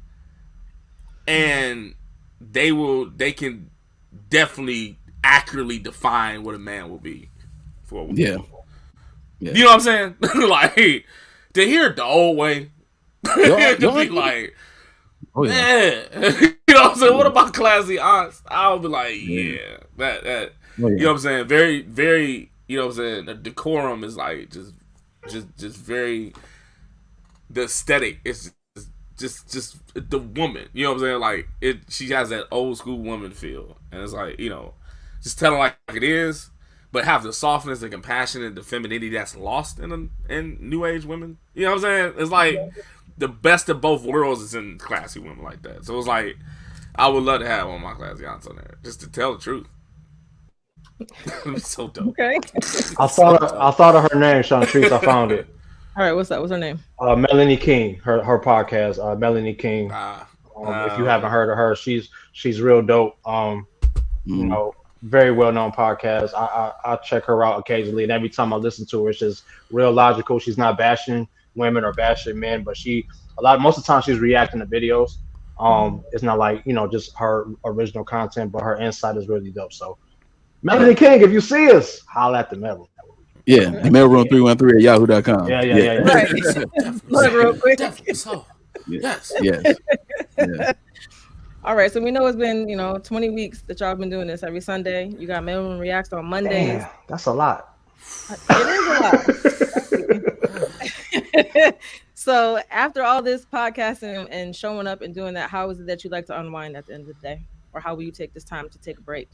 and they can definitely accurately define what a man will be for a woman. Yeah. You know what I'm saying? Like, to hear it the old way, to be like, man, you know what I'm saying? What about classy aunts? I'll be like, that. You know what I'm saying? Very, very. You know what I'm saying? The decorum is like just very. The aesthetic is just the woman. You know what I'm saying? Like she has that old school woman feel, and it's like, you know, just tell her like it is, but have the softness, the compassion, and the femininity that's lost in new age women. You know what I'm saying? It's like the best of both worlds is in classy women like that. So it's like I would love to have one of my classy aunts on there just to tell the truth. It's so dope. Okay. I thought of her name, Shantrice. I found it. All right, what's that? What's her name? Melanie King. Her podcast. Melanie King. If you haven't heard of her, she's real dope. You know, very well known podcast. I check her out occasionally, and every time I listen to her, it's just real logical. She's not bashing women or bashing men, but most of the time she's reacting to videos. It's not like, you know, just her original content, but her insight is really dope. So, Melanie King, if you see us, holla at the Maleroom. Yeah, the Maleroom 313 at yahoo.com. Yeah. Right. Look real quick. So, yes. All right, so we know it's been, you know, 20 weeks that y'all been doing this every Sunday. You got Maleroom Reacts on Mondays. Damn, that's a lot. It is a lot. So after all this podcasting and showing up and doing that, how is it that you like to unwind at the end of the day? Or how will you take this time to take a break?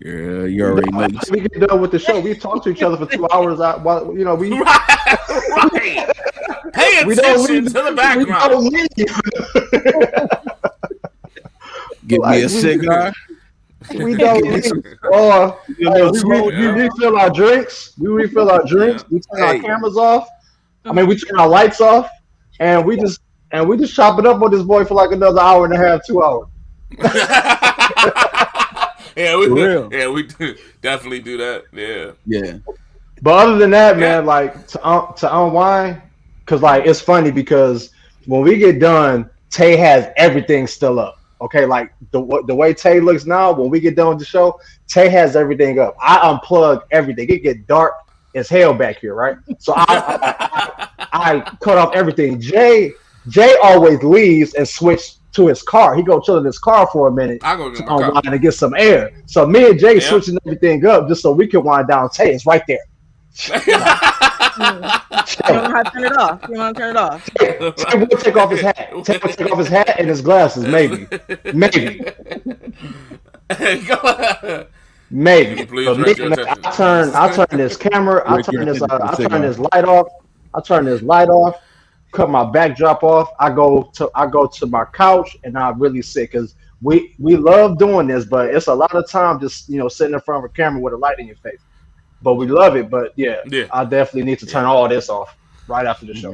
Yeah, you already know. We get done with the show. We talk to each other for 2 hours. You know, we right. Pay attention to the background. Give me a cigar. We don't leave. Or we refill our drinks. We turn our cameras off. I mean, we turn our lights off, and we just chop it up with this boy for like another hour and a half, 2 hours. we definitely do that. Yeah. But other than that, man, like to unwind, because like it's funny because when we get done, Tay has everything still up. Okay, like the way Tay looks now, when we get done with the show, Tay has everything up. I unplug everything. It get dark as hell back here, right? So I cut off everything. Jay always leaves and switch to his car. He go chill in his car for a minute to unwind and get some air. So me and Jay switching everything up just so we can wind down. Tay is right there. You don't know how to turn it off. You want to turn it off. Tay will take off his hat. Tay will take off his hat and his glasses. Maybe. Maybe. But me, I turn this camera. I turn this light off. Cut my backdrop off. I go to my couch and I really sit because we love doing this, but it's a lot of time just, you know, sitting in front of a camera with a light in your face. But we love it. But yeah. I definitely need to turn all this off right after the show.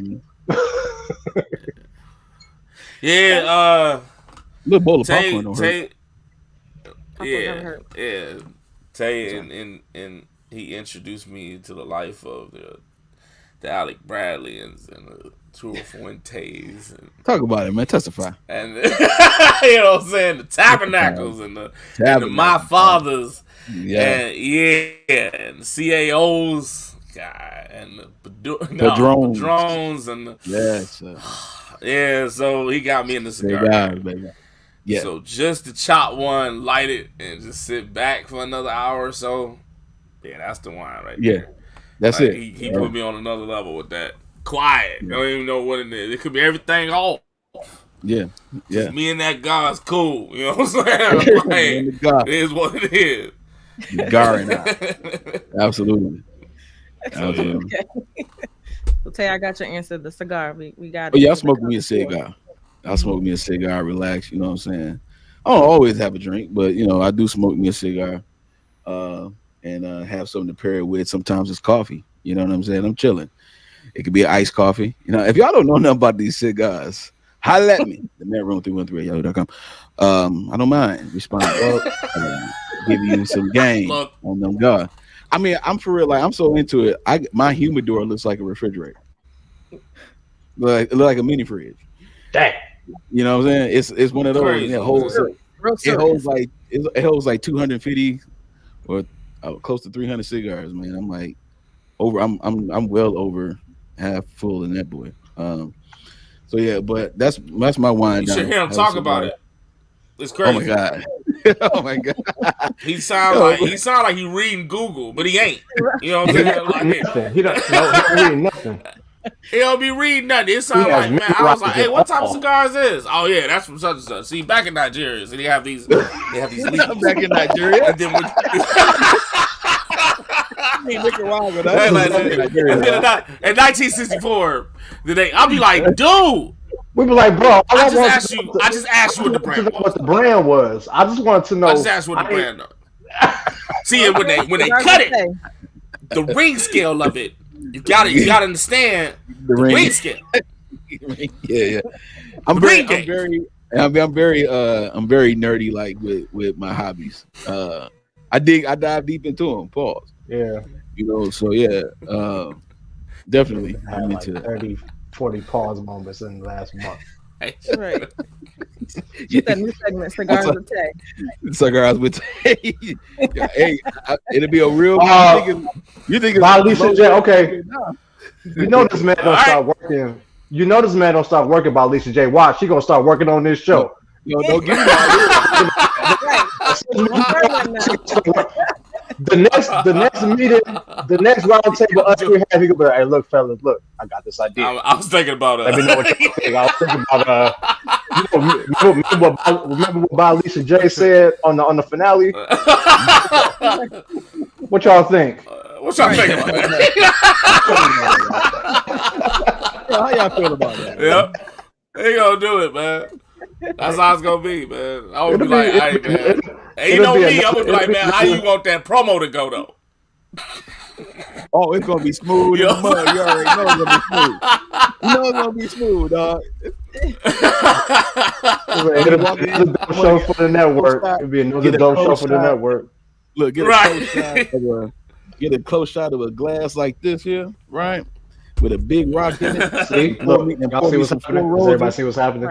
Little bowl of popcorn don't hurt. Tay and he introduced me to the life of the Alec Bradleys and the True Fuentes. Talk about it, man. Testify. And you know what I'm saying? The Tabernacles and the My Fathers. And and the CAOs. God, and the drones and so he got me in the cigar. Yeah. So just to chop one, light it, and just sit back for another hour or so. Yeah, that's the wine right there. That's like, it. He put me on another level with that. Quiet. I don't even know what it is. It could be everything off. Yeah. Me and that guy's cool. You know what I'm saying? Like, it is what it is. Gar and I. Absolutely. Okay. So Tay, I got your answer. The cigar. We got. Oh yeah, I smoke me a cigar. Relax. You know what I'm saying? I don't always have a drink, but I do smoke me a cigar, and have something to pair it with. Sometimes it's coffee. You know what I'm saying? I'm chilling. It could be an iced coffee. If y'all don't know nothing about these cigars, holler at me. The Maleroom 313@yahoo.com. I don't mind responding. Give you some game on them guys. I mean, I'm for real. Like, I'm so into it. My humidor looks like a refrigerator, like a mini fridge. Dang. You know what I'm saying? It's one of those. Crazy. It holds like 250 or close to 300 cigars. Man, I'm like I'm well over half full in that boy. So yeah, but that's my wine. You should hear him talk about it. It's crazy. Oh my god. Oh my god. He sound like he reading Google, but he ain't. You know what I'm saying? He don't read nothing. He don't be reading nothing. It sound like, man, I was like, hey, what type of cigar is this? Oh yeah, that's from such and such. See, back in Nigeria, so they have these leaves. Back in Nigeria. And then in 1964, I'll be like, dude. We be like, bro, I just asked you what the brand was. What the brand was. I just wanted to know. I just asked what the brand was. See, when they cut it, the ring scale of it, you gotta understand the ring scale. Yeah. I'm very nerdy, like with my hobbies. I dive deep into them. Pause. Yeah. So yeah, definitely. I'm like into 30, 40 pause moments in the last month. Right. Get that new segment, Cigars with Tay. Cigars with Tay. Hey, it'll be a real. You think by Alicia J? Okay. You know this man don't start working. You know this man don't start working by Alicia J. Watch, she gonna start working on this show. Don't give me that. The next meeting, the next roundtable us we have, he gonna be like, hey, look, fellas, look, I got this idea. I was thinking about it. Let me know what you think. I was thinking about remember what Alicia J said on the finale? What y'all think? What y'all think about that? How y'all feel about that? Yep. He gonna do it, man. That's how it's gonna be, man. I would be like, hey, man. Hey, you know me, I would be like, man, how you want that promo to go, though? Oh, it's gonna be smooth in the mud. You already know it's gonna be smooth. You know it's gonna be smooth, dog. It'll be another dope show for the network. It'll be another dope show for the network. Look, get a close shot of a glass like this here, right? With a big rock in it. See, look, y'all see what's happening? Does everybody see what's happening?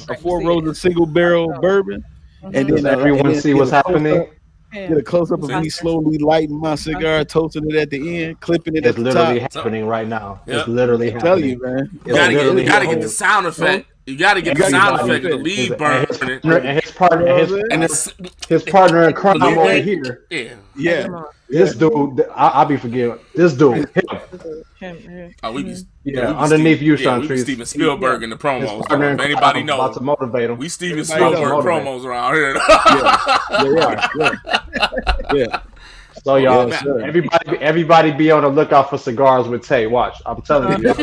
A four rows single barrel bourbon. And then everyone see what's happening. Get a close up of me slowly lighting my cigar, toasting it at the end, clipping it. It's literally happening right now. Yep. It's literally happening. Tell you, man. You gotta get the sound effect. You gotta get the sound effect of the lead burn. And his partner in crime over here. Yeah. This dude, I'll be forgetting. This dude, him. Underneath you, Sean Trees. Steven Spielberg in the promos. If anybody knows, about to motivate him. We Steven Spielberg promos around here. Yeah. So y'all, everybody be on the lookout for Cigars with Tay. Watch, I'm telling you,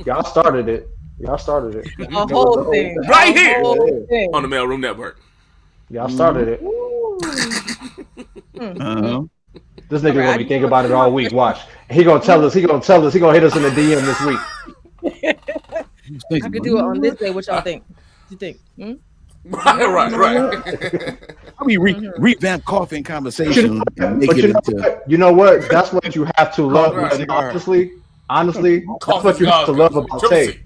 y'all started it. Y'all started it. The whole thing, right here on the Maleroom Network. Y'all started it. This nigga gonna be thinking about it all week. Watch, he gonna tell us. He gonna hit us in the DM this week. I could do it on this day. What y'all think? What you think? Right. I mean, revamp coffee and conversation. You know what? That's what you have to love. Honestly, that's what you have to love about Tay.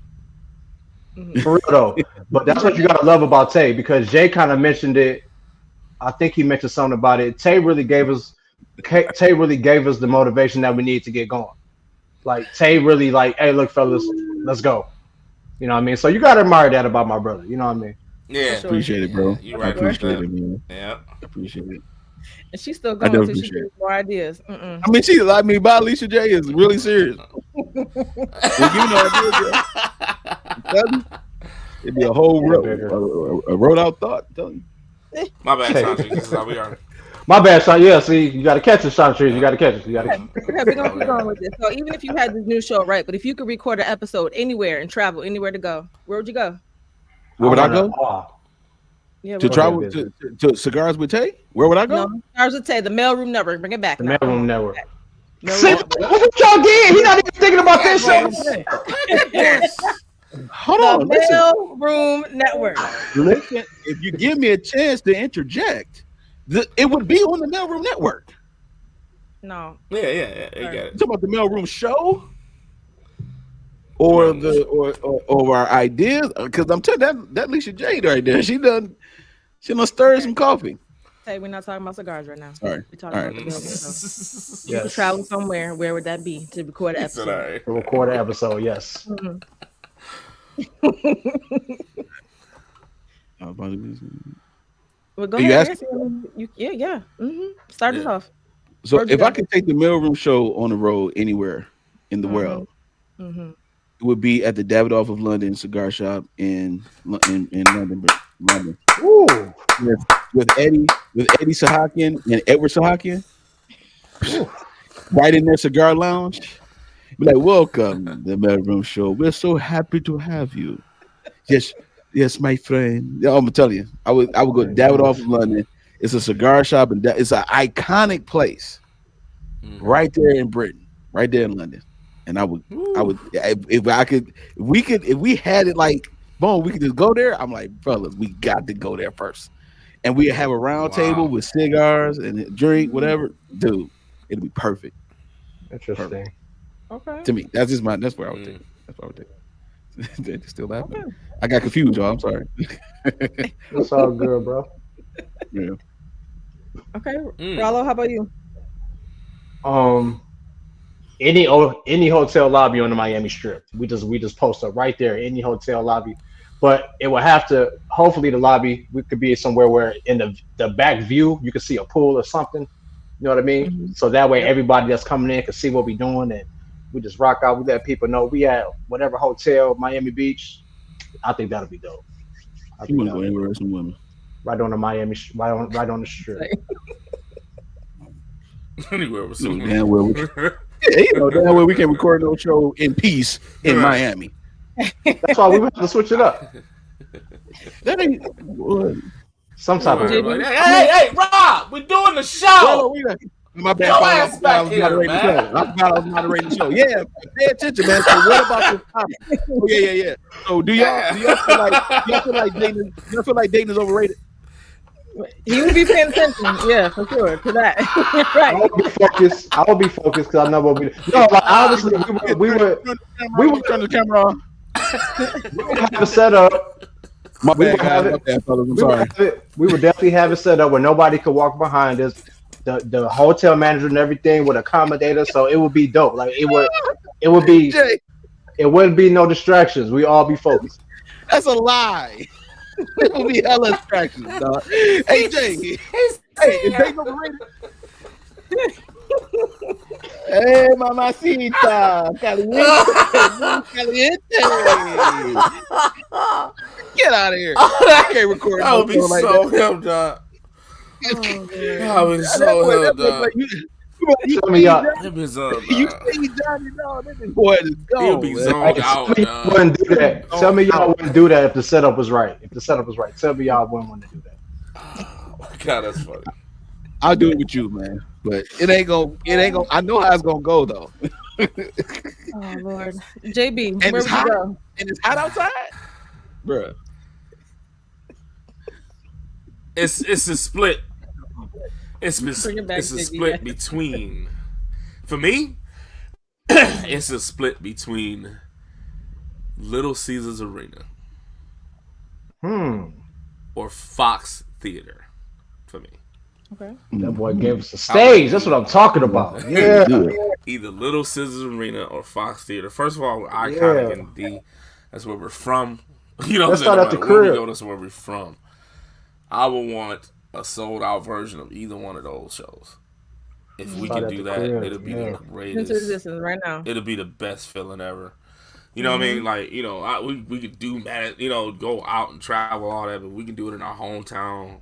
For real though, but that's what you gotta love about Tay, because Jay kind of mentioned it. I think he mentioned something about it. Tay really gave us the motivation that we need to get going. Like Tay really like, hey, look, fellas, let's go. You know what I mean? So you gotta admire that about my brother. You know what I mean? Yeah, appreciate it, bro. You're right. Appreciate it, man. Yeah, appreciate it. And she's still going to she gets more ideas. I mean, by Alicia J is really serious. Well, you know, It'd be a whole a wrote out thought. I'm telling you. My bad, Sanji. This is how we are. My bad, son. Yeah, see, you got to catch it, Sean Trees. You got to catch it. You got to. Okay, we're gonna keep going with this. So even if you had this new show, right? But if you could record an episode anywhere and travel anywhere to go, where would you go? Where would I go? Yeah, To travel to Cigars with Tay? Where would I go? No, Cigars with Tay, the Maleroom Network. Bring it back. The Maleroom Network. What y'all did? He's not even thinking about this show. Hold on. The Maleroom Network. Listen, if you give me a chance to interject, it would be on the Maleroom Network. No. Yeah. You got it. You talking about the Maleroom show? Or or our ideas? Because I'm telling that Alicia Jade right there. She done stirred some coffee. Hey, we're not talking about cigars right now. All right. We're talking about the Maleroom. You could travel somewhere. Where would that be to record an episode? To record an episode, yes. Mm-hmm. Well, go ahead. Yeah. Mm-hmm. Start us off. So if I could take the Maleroom show on the road anywhere in the world, it would be at the Davidoff of London cigar shop in London. Ooh. With Eddie Sahakian and Edward Sahakian, right in their cigar lounge. Be like, welcome to the Maleroom show. We're so happy to have you. Yes, my friend. Yeah, I'm gonna tell you, I would go to Davidoff of London. It's a cigar shop, and it's an iconic place, right there in Britain, right there in London. And I would, if we had it like, boom, we could just go there. I'm like, fellas, we got to go there first, and we have a round table with cigars and a drink, whatever, dude. It'll be perfect. Interesting. Perfect. Okay. To me, that's where I would take it. That's where I would take it. They're still laughing. Okay. I got confused, y'all. I'm sorry. It's all good, bro. Yeah. Okay, Rollo, how about you? Any hotel lobby on the Miami Strip. We just post up right there. Any hotel lobby, but it will have to. Hopefully, the lobby we could be somewhere where in the back view you can see a pool or something. You know what I mean? Mm-hmm. So that way everybody that's coming in can see what we're doing, and we just rock out. We let people know we at whatever hotel, Miami Beach. I think that'll be dope. You want to go anywhere with some women? Right on the Miami, right on the strip. Anywhere with some damn well. Damn well we can record no show in peace in Miami. That's why we have to switch it up. That ain't some type of. Hey, Rob, we're doing the show. My bad. I was moderating the show. Yeah, pay attention, man. So what about this topic? Oh, yeah. So do y'all feel like dating is overrated? You would be paying attention, yeah, for sure, to that. Right. I will be focused because I know what we. No, like honestly, we would turn the camera on. We would have it set up. My bad, I'm sorry. We would definitely have it set up where nobody could walk behind us. The hotel manager and everything would accommodate us, so it would be dope. Like it wouldn't be no distractions. We all be focused. That's a lie. It will be hella distractions, dog. Hey Jay, is Jay overrated? Hey, mamacita, caliente. Get out of here. I can't record. That would be so him, dog. That would be so him, dog. Some of y'all, you see Johnny, dog. This boy is gone. He'll be zoned out. Wouldn't do that. Tell me y'all wouldn't do that if the setup was right. Tell me y'all wouldn't want to do that. Oh my God, that's funny. I'll do it with you, man. But it ain't gonna. I know how it's gonna go though. Oh Lord, JB, and where would you go? And it's hot outside, bruh. It's a split. It's a split between. For me, it's a split between Little Caesars Arena or Fox Theater. For me. Okay. That boy gave us a stage. That's what I'm talking about. Yeah. Either Little Caesars Arena or Fox Theater. First of all, we're iconic in D. That's where we're from. You know what I'm saying? Let's start at the crib. That's where we're from. I would want a sold out version of either one of those shows. If we can do that, it'll be the greatest. Right now. It'll be the best feeling ever. You know what I mean? Like, you know, we could do that, you know, go out and travel, all that, but we can do it in our hometown.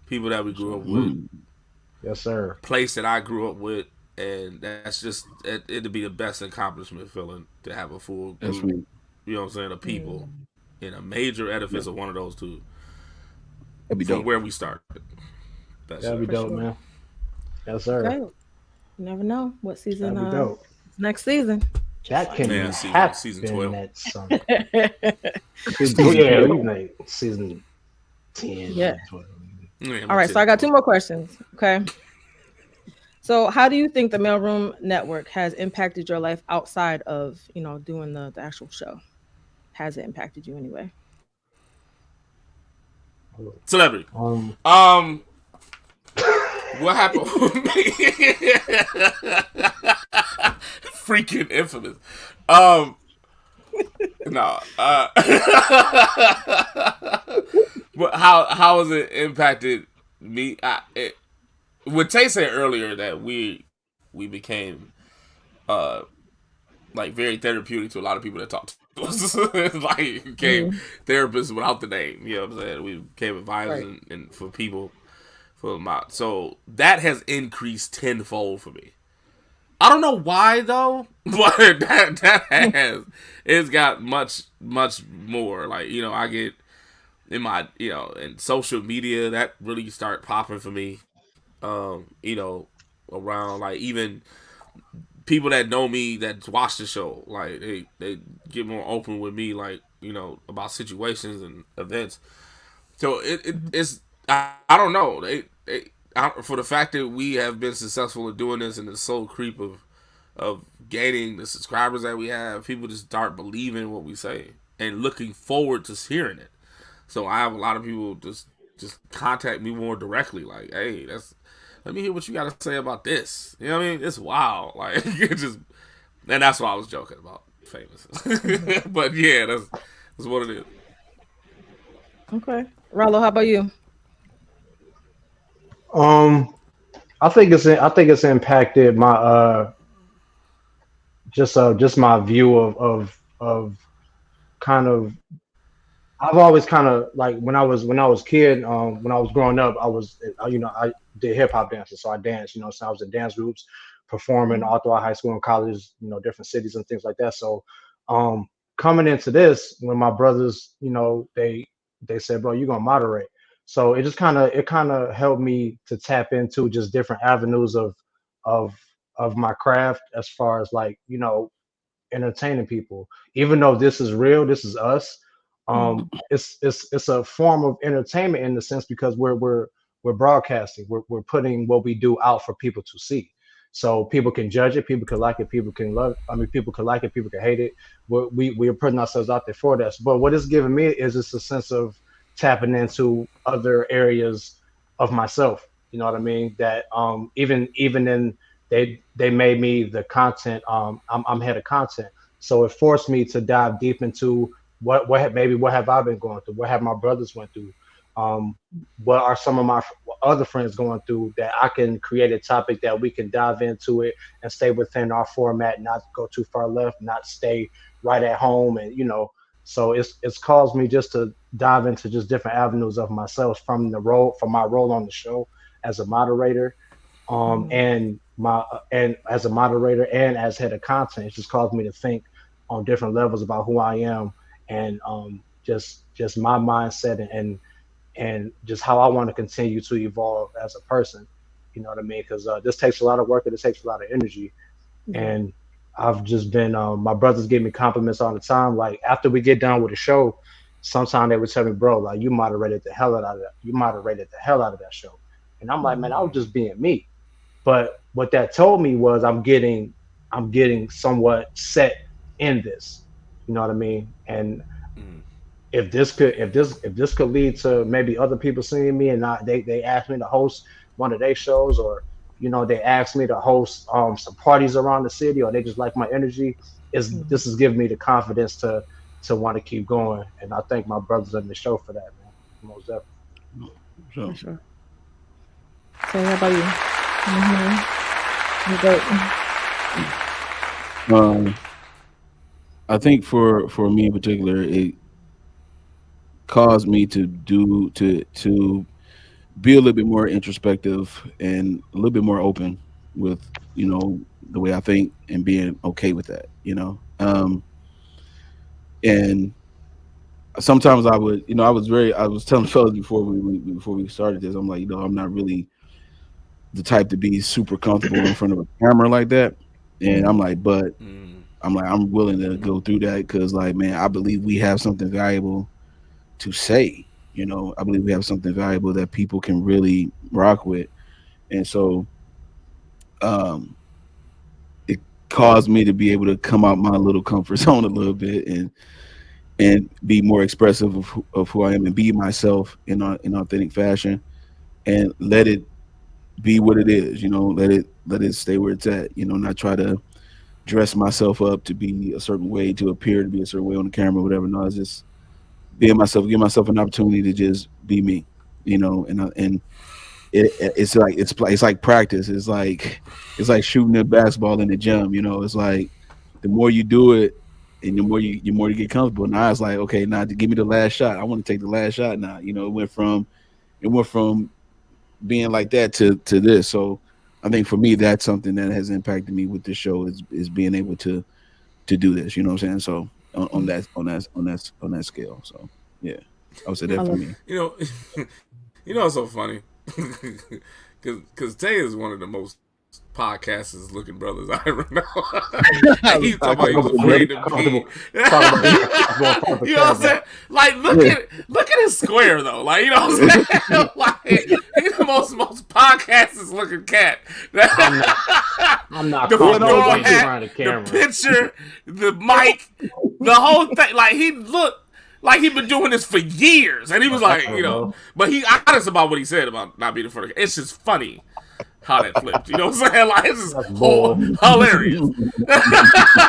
People that we grew up with. Yes, sir. Place that I grew up with. And that's just, it'd be the best accomplishment feeling to have a full group, you know what I'm saying, of people in a major edifice of one of those two. That'd be from dope. where we started. That'd be dope, man. Yes, sir. Okay. You never know what season. That'd be dope. Next season. That can season 12. That summer. Season 10. Yeah. 12. All right, so I got 2 more questions. Okay. So, how do you think the Maleroom Network has impacted your life outside of, you know, doing the actual show? Has it impacted you anyway? Celebrity. What happened with me? Freaking infamous. No. But how has it impacted me? What Tay said earlier that we became like very therapeutic to a lot of people that talk to us. Like became therapists without the name. You know what I'm saying? We became advisors and for people so that has increased tenfold for me. I don't know why though, but it's got much more. Like, you know, I get in my, you know, in social media that really start popping for me. You know, around like even people that know me that watch the show, like they get more open with me, like, you know, about situations and events. So it's I don't know. For the fact that we have been successful in doing this and the sole creep of gaining the subscribers that we have, people just start believing what we say and looking forward to hearing it. So I have a lot of people just contact me more directly, like, hey, let me hear what you got to say about this. You know what I mean? It's wild. Like, it just, and that's what I was joking about, famous. But yeah, that's what it is. Okay. Rollo, how about you? I think it's impacted my just my view of kind of. I've always kind of like when I was kid, when I was growing up, I was, you know, I did hip hop dances, so I danced, you know, so I was in dance groups, performing all throughout high school and college, you know, different cities and things like that. So, coming into this, when my brothers, you know, they said, bro, you're gonna moderate. So it just kind of helped me to tap into just different avenues of my craft as far as like, you know, entertaining people. Even though this is real, this is us. It's a form of entertainment in the sense because we're broadcasting. We're putting what we do out for people to see. So people can judge it, people can like it, people can love it. I mean, people can like it, people can hate it. We are putting ourselves out there for that. But what it's giving me is just a sense of tapping into other areas of myself. You know what I mean? That even in they made me the content. I'm head of content, so it forced me to dive deep into what have I been going through? What have my brothers went through? What are some of my other friends going through that I can create a topic that we can dive into it and stay within our format, not go too far left, not stay right at home, and you know. So it's caused me just to dive into just different avenues of myself from my role on the show as a moderator, and as a moderator and as head of content. It's just caused me to think on different levels about who I am and just my mindset and just how I want to continue to evolve as a person. You know what I mean? Because this takes a lot of work and it takes a lot of energy, and I've just been, my brothers give me compliments all the time. Like after we get done with the show, sometimes they would tell me, bro, like you moderated the hell out of that. You moderated the hell out of that show. And I'm like, man, I was just being me. But what that told me was I'm getting somewhat set in this. You know what I mean? And if this could lead to maybe other people seeing me and they asked me to host one of their shows, or you know, they asked me to host some parties around the city, or they just like my energy. This is giving me the confidence to want to keep going, and I thank my brothers in the show for that, man. Most definitely. Sure. So how about you? I think for me in particular, it caused me to be a little bit more introspective and a little bit more open with the way I think and being okay with that. And sometimes I would, I was telling fellas before we started this, I'm like, I'm not really the type to be super comfortable in front of a camera like that. And I'm like, but I'm willing to go through that because, like, man, I believe we have something valuable to say. I believe we have something valuable that people can really rock with. And so, um, it caused me to be able to come out my little comfort zone a little bit and be more expressive of who I am and be myself in authentic fashion and let it be what it is. Let it stay where it's at. Not try to dress myself up to be a certain way, to appear to be a certain way on the camera, whatever. No, it's just being myself, give myself an opportunity to just be me, and it's like practice. It's like shooting a basketball in the gym. It's like the more you do it, and the more you get comfortable. Now it's like, okay, now to give me the last shot. I want to take the last shot now. It went from being like that to this. So I think for me, that's something that has impacted me with this show is being able to do this. You know what I'm saying? So on that scale. So yeah, I would say that for me. It's so funny because Tay is one of the most podcasters looking brothers I ever know. He's talking about he was afraid to be. You know what I'm saying? Like, look at his square though. Like, you know what I'm saying? Like, he's the most podcasters looking cat. I'm not the comfortable hat, the picture, the mic, the whole thing. Like, he looked like he'd been doing this for years, and he was like, but he honest about what he said about not being in front of. It's just funny how that flipped. You know what I'm saying? Like, it's just hilarious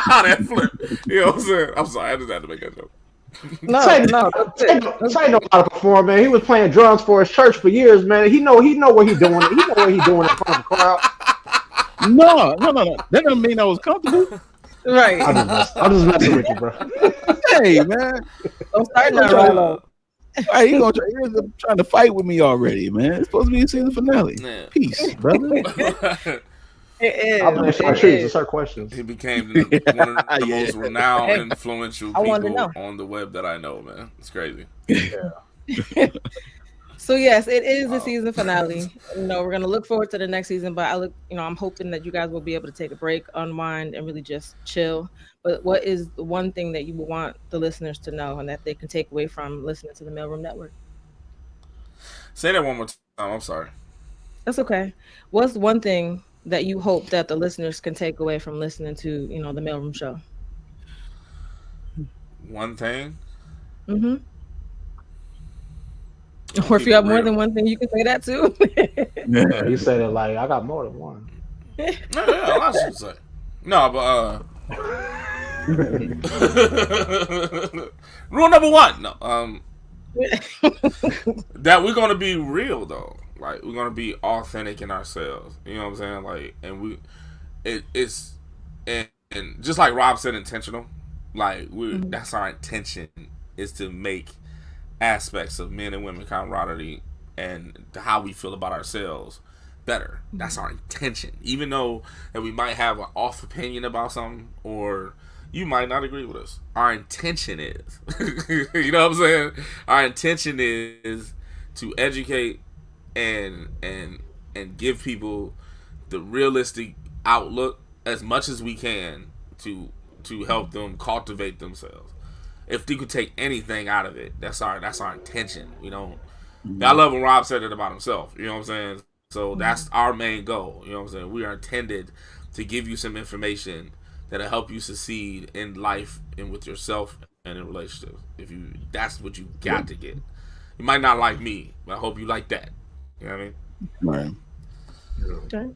how that flipped. You know what I'm saying? I'm sorry, I just had to make that joke. This ain't no how to perform, man. He was playing drums for his church for years, man. He know what he's doing. He know what he's doing in front of the crowd. No. That doesn't mean I was comfortable. Right. I'm just messing with you, bro. Hey, man. Don't start that right. Hey, you're trying to fight with me already, man. It's supposed to be a season finale. Man. Peace, brother. It is. I'm going to shoot you some questions. He became one of the most renowned, influential people on the web that I know, man. It's crazy. Yeah. So yes, it is the season finale. We're gonna look forward to the next season, but I'm hoping that you guys will be able to take a break, unwind, and really just chill. But what is the one thing that you would want the listeners to know and that they can take away from listening to the Maleroom Network? Say that one more time. I'm sorry. That's okay. What's one thing that you hope that the listeners can take away from listening to, the Maleroom show? One thing? Mm-hmm. Or if you have more than one thing, you can say that too. Yeah, you said it like I got more than one. Yeah, I should say. No, but rule number one, that we're gonna be real though. Like, we're gonna be authentic in ourselves. You know what I'm saying? Like, and it's just like Rob said, intentional. Like, that's our intention, is to make aspects of men and women camaraderie and how we feel about ourselves better. That's our intention. Even though that we might have an off opinion about something, or you might not agree with us, our intention is you know what I'm saying? Our intention is to educate and give people the realistic outlook as much as we can to help them cultivate themselves. If they could take anything out of it, that's our intention. I love when Rob said it about himself. You know what I'm saying? So that's our main goal. You know what I'm saying? We are intended to give you some information that'll help you succeed in life and with yourself and in relationships. That's what you got to get. You might not like me, but I hope you like that. You know what I mean? Right. Okay.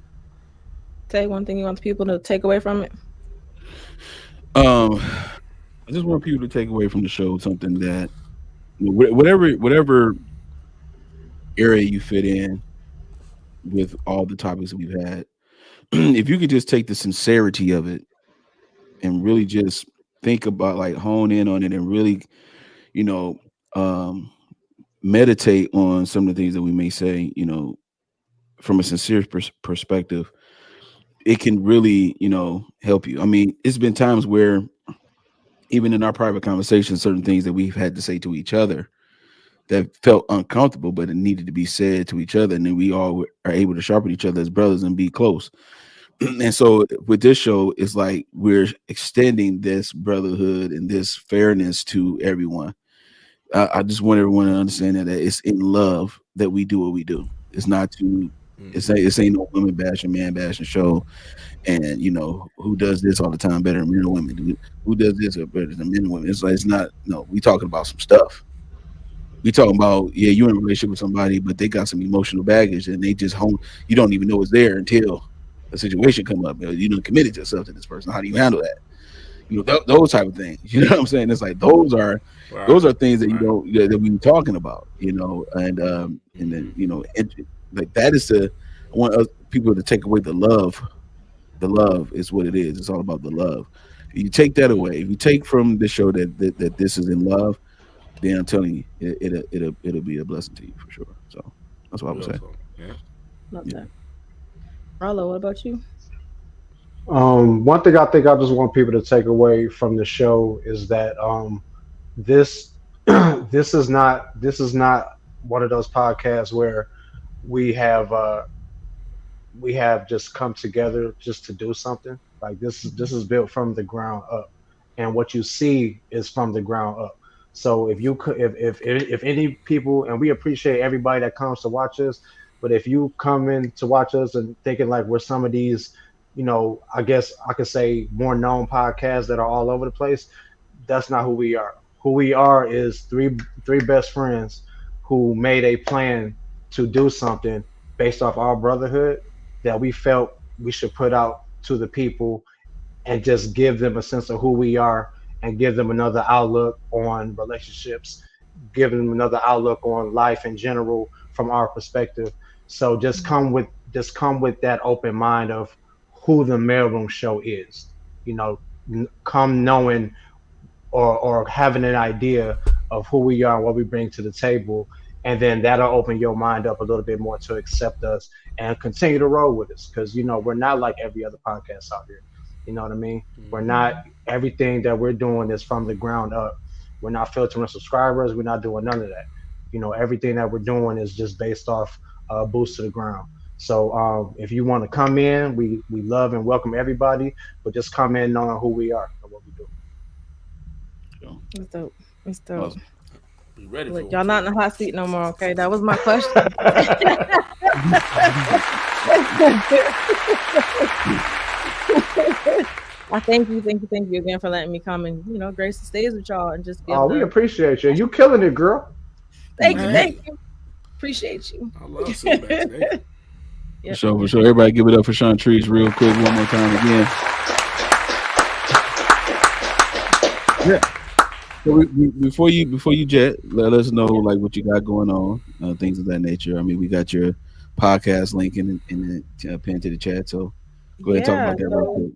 Say one thing you want people to take away from it. I just want people to take away from the show something that whatever area you fit in with all the topics that we've had, if you could just take the sincerity of it and really just think about, like, hone in on it and really, you know, meditate on some of the things that we may say, you know, from a sincere perspective, it can really, you know, help you. I mean, it's been times where even in our private conversations, certain things that we've had to say to each other that felt uncomfortable, but it needed to be said to each other. And then we all are able to sharpen each other as brothers and be close. And so with this show, it's like we're extending this brotherhood and this fairness to everyone. I just want everyone to understand that it's in love that we do what we do. It's not to, it's ain't no women bashing, man bashing show. And, you know, who does this all the time better than men and women? Who does this better than men and women? It's like, it's not, no, we talking about some stuff. We talking about, yeah, you're in a relationship with somebody, but they got some emotional baggage and they just you don't even know it's there until a situation come up. You know, committed yourself to this person. How do you handle that? You know, those type of things. You know what I'm saying? It's like those are things that you don't, that we were talking about. You know, and then, you know, like that is I want people to take away the love. The love is what it is. It's all about the love. If you take that away, if you take from the show that this is in love, then I'm telling you, it'll be a blessing to you for sure. So that's what I would say. Yeah. Love that. Rollo, what about you? One thing I think I just want people to take away from the show is that this this is not one of those podcasts where we have just come together just to do something. Like this is built from the ground up, and what you see is from the ground up. So if you could, if any people, and we appreciate everybody that comes to watch us, but if you come in to watch us and thinking like we're some of these, you know, I guess I could say more known podcasts that are all over the place, that's not who we are. Who we are is three best friends who made a plan to do something based off our brotherhood that we felt we should put out to the people and just give them a sense of who we are and give them another outlook on relationships, give them another outlook on life in general from our perspective. So just come with that open mind of who the Maleroom show is. You know, come knowing or having an idea of who we are and what we bring to the table. And then that'll open your mind up a little bit more to accept us and continue to roll with us. Because, you know, we're not like every other podcast out here. You know what I mean? We're not, everything that we're doing is from the ground up. We're not filtering subscribers. We're not doing none of that. You know, everything that we're doing is just based off boost to the ground. So if you want to come in, we love and welcome everybody, but just come in knowing who we are and what we do. It's dope. It's dope. Awesome. Be ready for Look, y'all not in the hot seat no more, okay? That was my question. I thank you again for letting me come and, you know, grace the stage with y'all and just be able we appreciate you. You killing it, girl. Thank you. Appreciate you. I love sitting back today. Yep. For sure. Everybody give it up for Sean Trees real quick one more time again. Yeah. So before you jet, let us know like what you got going on, things of that nature. I mean, we got your podcast link in the pin to the chat. So go ahead and talk about that real quick.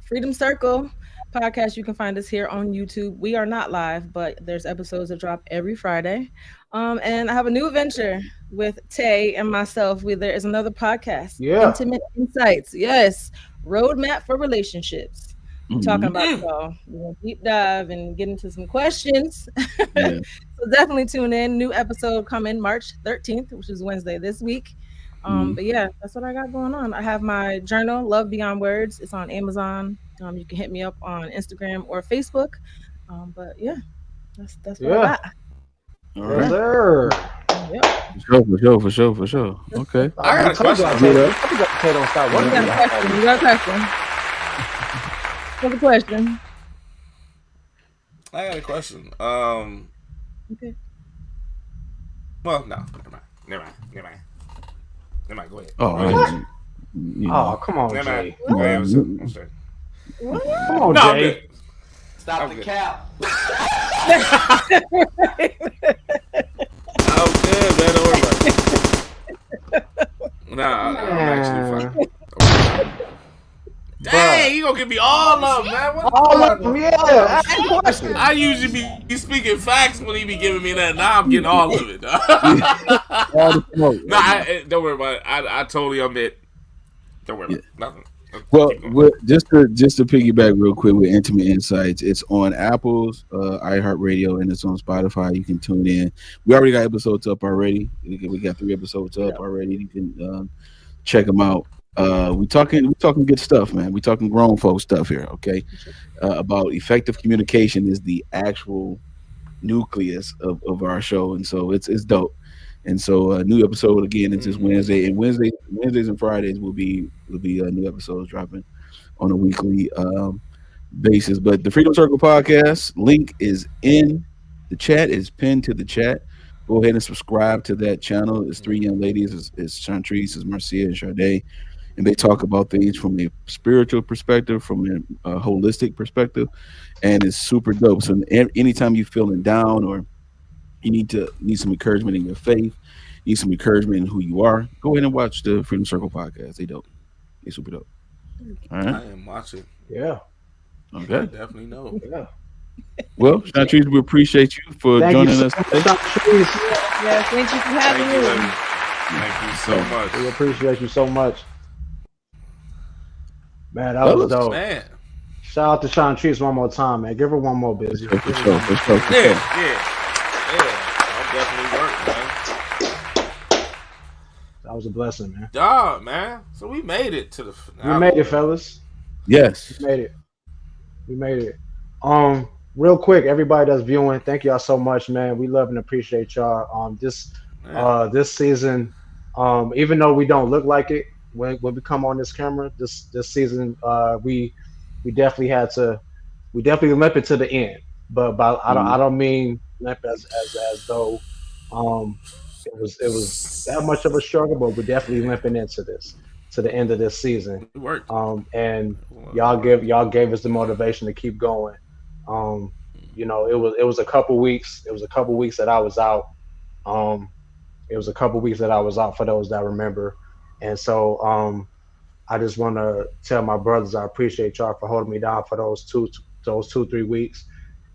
Freedom Circle podcast. You can find us here on YouTube. We are not live, but there's episodes that drop every Friday. And I have a new adventure with Tay and myself. There is another podcast. Yeah. Intimate Insights. Yes. Roadmap for Relationships. Talking about deep dive and get into some questions. Yeah. So definitely tune in. New episode coming March 13th, which is Wednesday this week. But yeah, that's what I got going on. I have my journal, Love Beyond Words. It's on Amazon. You can hit me up on Instagram or Facebook. But yeah, that's what I got. All right. Yes, sir. Yep. For sure. Okay. I got a question. You got a question. What's the question? I got a question. Okay. Well, no, never mind. Go ahead. Oh, What? you know. Oh, come on, Never Jay. mind. I'm sorry. Come on, No, I'm Jay. good. Stop I'm the good. cap. I'm good, man. Don't worry about it. Nah, I'm actually fine. Damn. Hey, you gonna give me all of them, man? What All of them, yeah. Ask the question. I usually be speaking facts when he be giving me that. Now I'm getting all of it. All the smoke. Don't worry about it. I totally admit. Don't worry about it. Nothing. Well, just to piggyback real quick with Intimate Insights, it's on Apple's iHeartRadio, and it's on Spotify. You can tune in. We already got episodes up already. We got 3 episodes up already. You can check them out. We talking good stuff, man. We talking grown folk stuff here, okay? About effective communication is the actual nucleus of our show, and so it's dope. And so a new episode again is this Wednesday, and Wednesdays and Fridays will be new episodes dropping on a weekly basis. But the Freedom Circle podcast link is in the chat, is pinned to the chat. Go ahead and subscribe to that channel. It's 3 young ladies. It's Chantrice, it's Marcia, and Sade, and they talk about things from a spiritual perspective, from a holistic perspective, and it's super dope. So anytime you're feeling down or you need some encouragement in your faith, need some encouragement in who you are, go ahead and watch the Freedom Circle podcast. They dope. They super dope. All right. I am watching. Yeah. Okay. I definitely know. Yeah. Well, Chantrice, we appreciate you for joining us today. Yeah, thank you for having me. Thank you so much. We appreciate you so much. Man, that was dope. Man. Shout out to Chantrice one more time, man. Give her one more busy. For sure. Yeah. I'll definitely work, man. That was a blessing, man. Dog, man. So we made it to the finale. We made it, fellas. Yes. We made it. Real quick, everybody that's viewing, thank y'all so much, man. We love and appreciate y'all. This season, even though we don't look like it when we come on this camera, this season, we definitely limp it to the end. But I don't mean limp as though it was that much of a struggle, but we're definitely limping into this to the end of this season. It worked. And y'all gave us the motivation to keep going. You know, it was a couple weeks. It was a couple weeks that I was out. It was a couple weeks that I was out, for those that remember. And so I just want to tell my brothers I appreciate y'all for holding me down for those 2-3 weeks,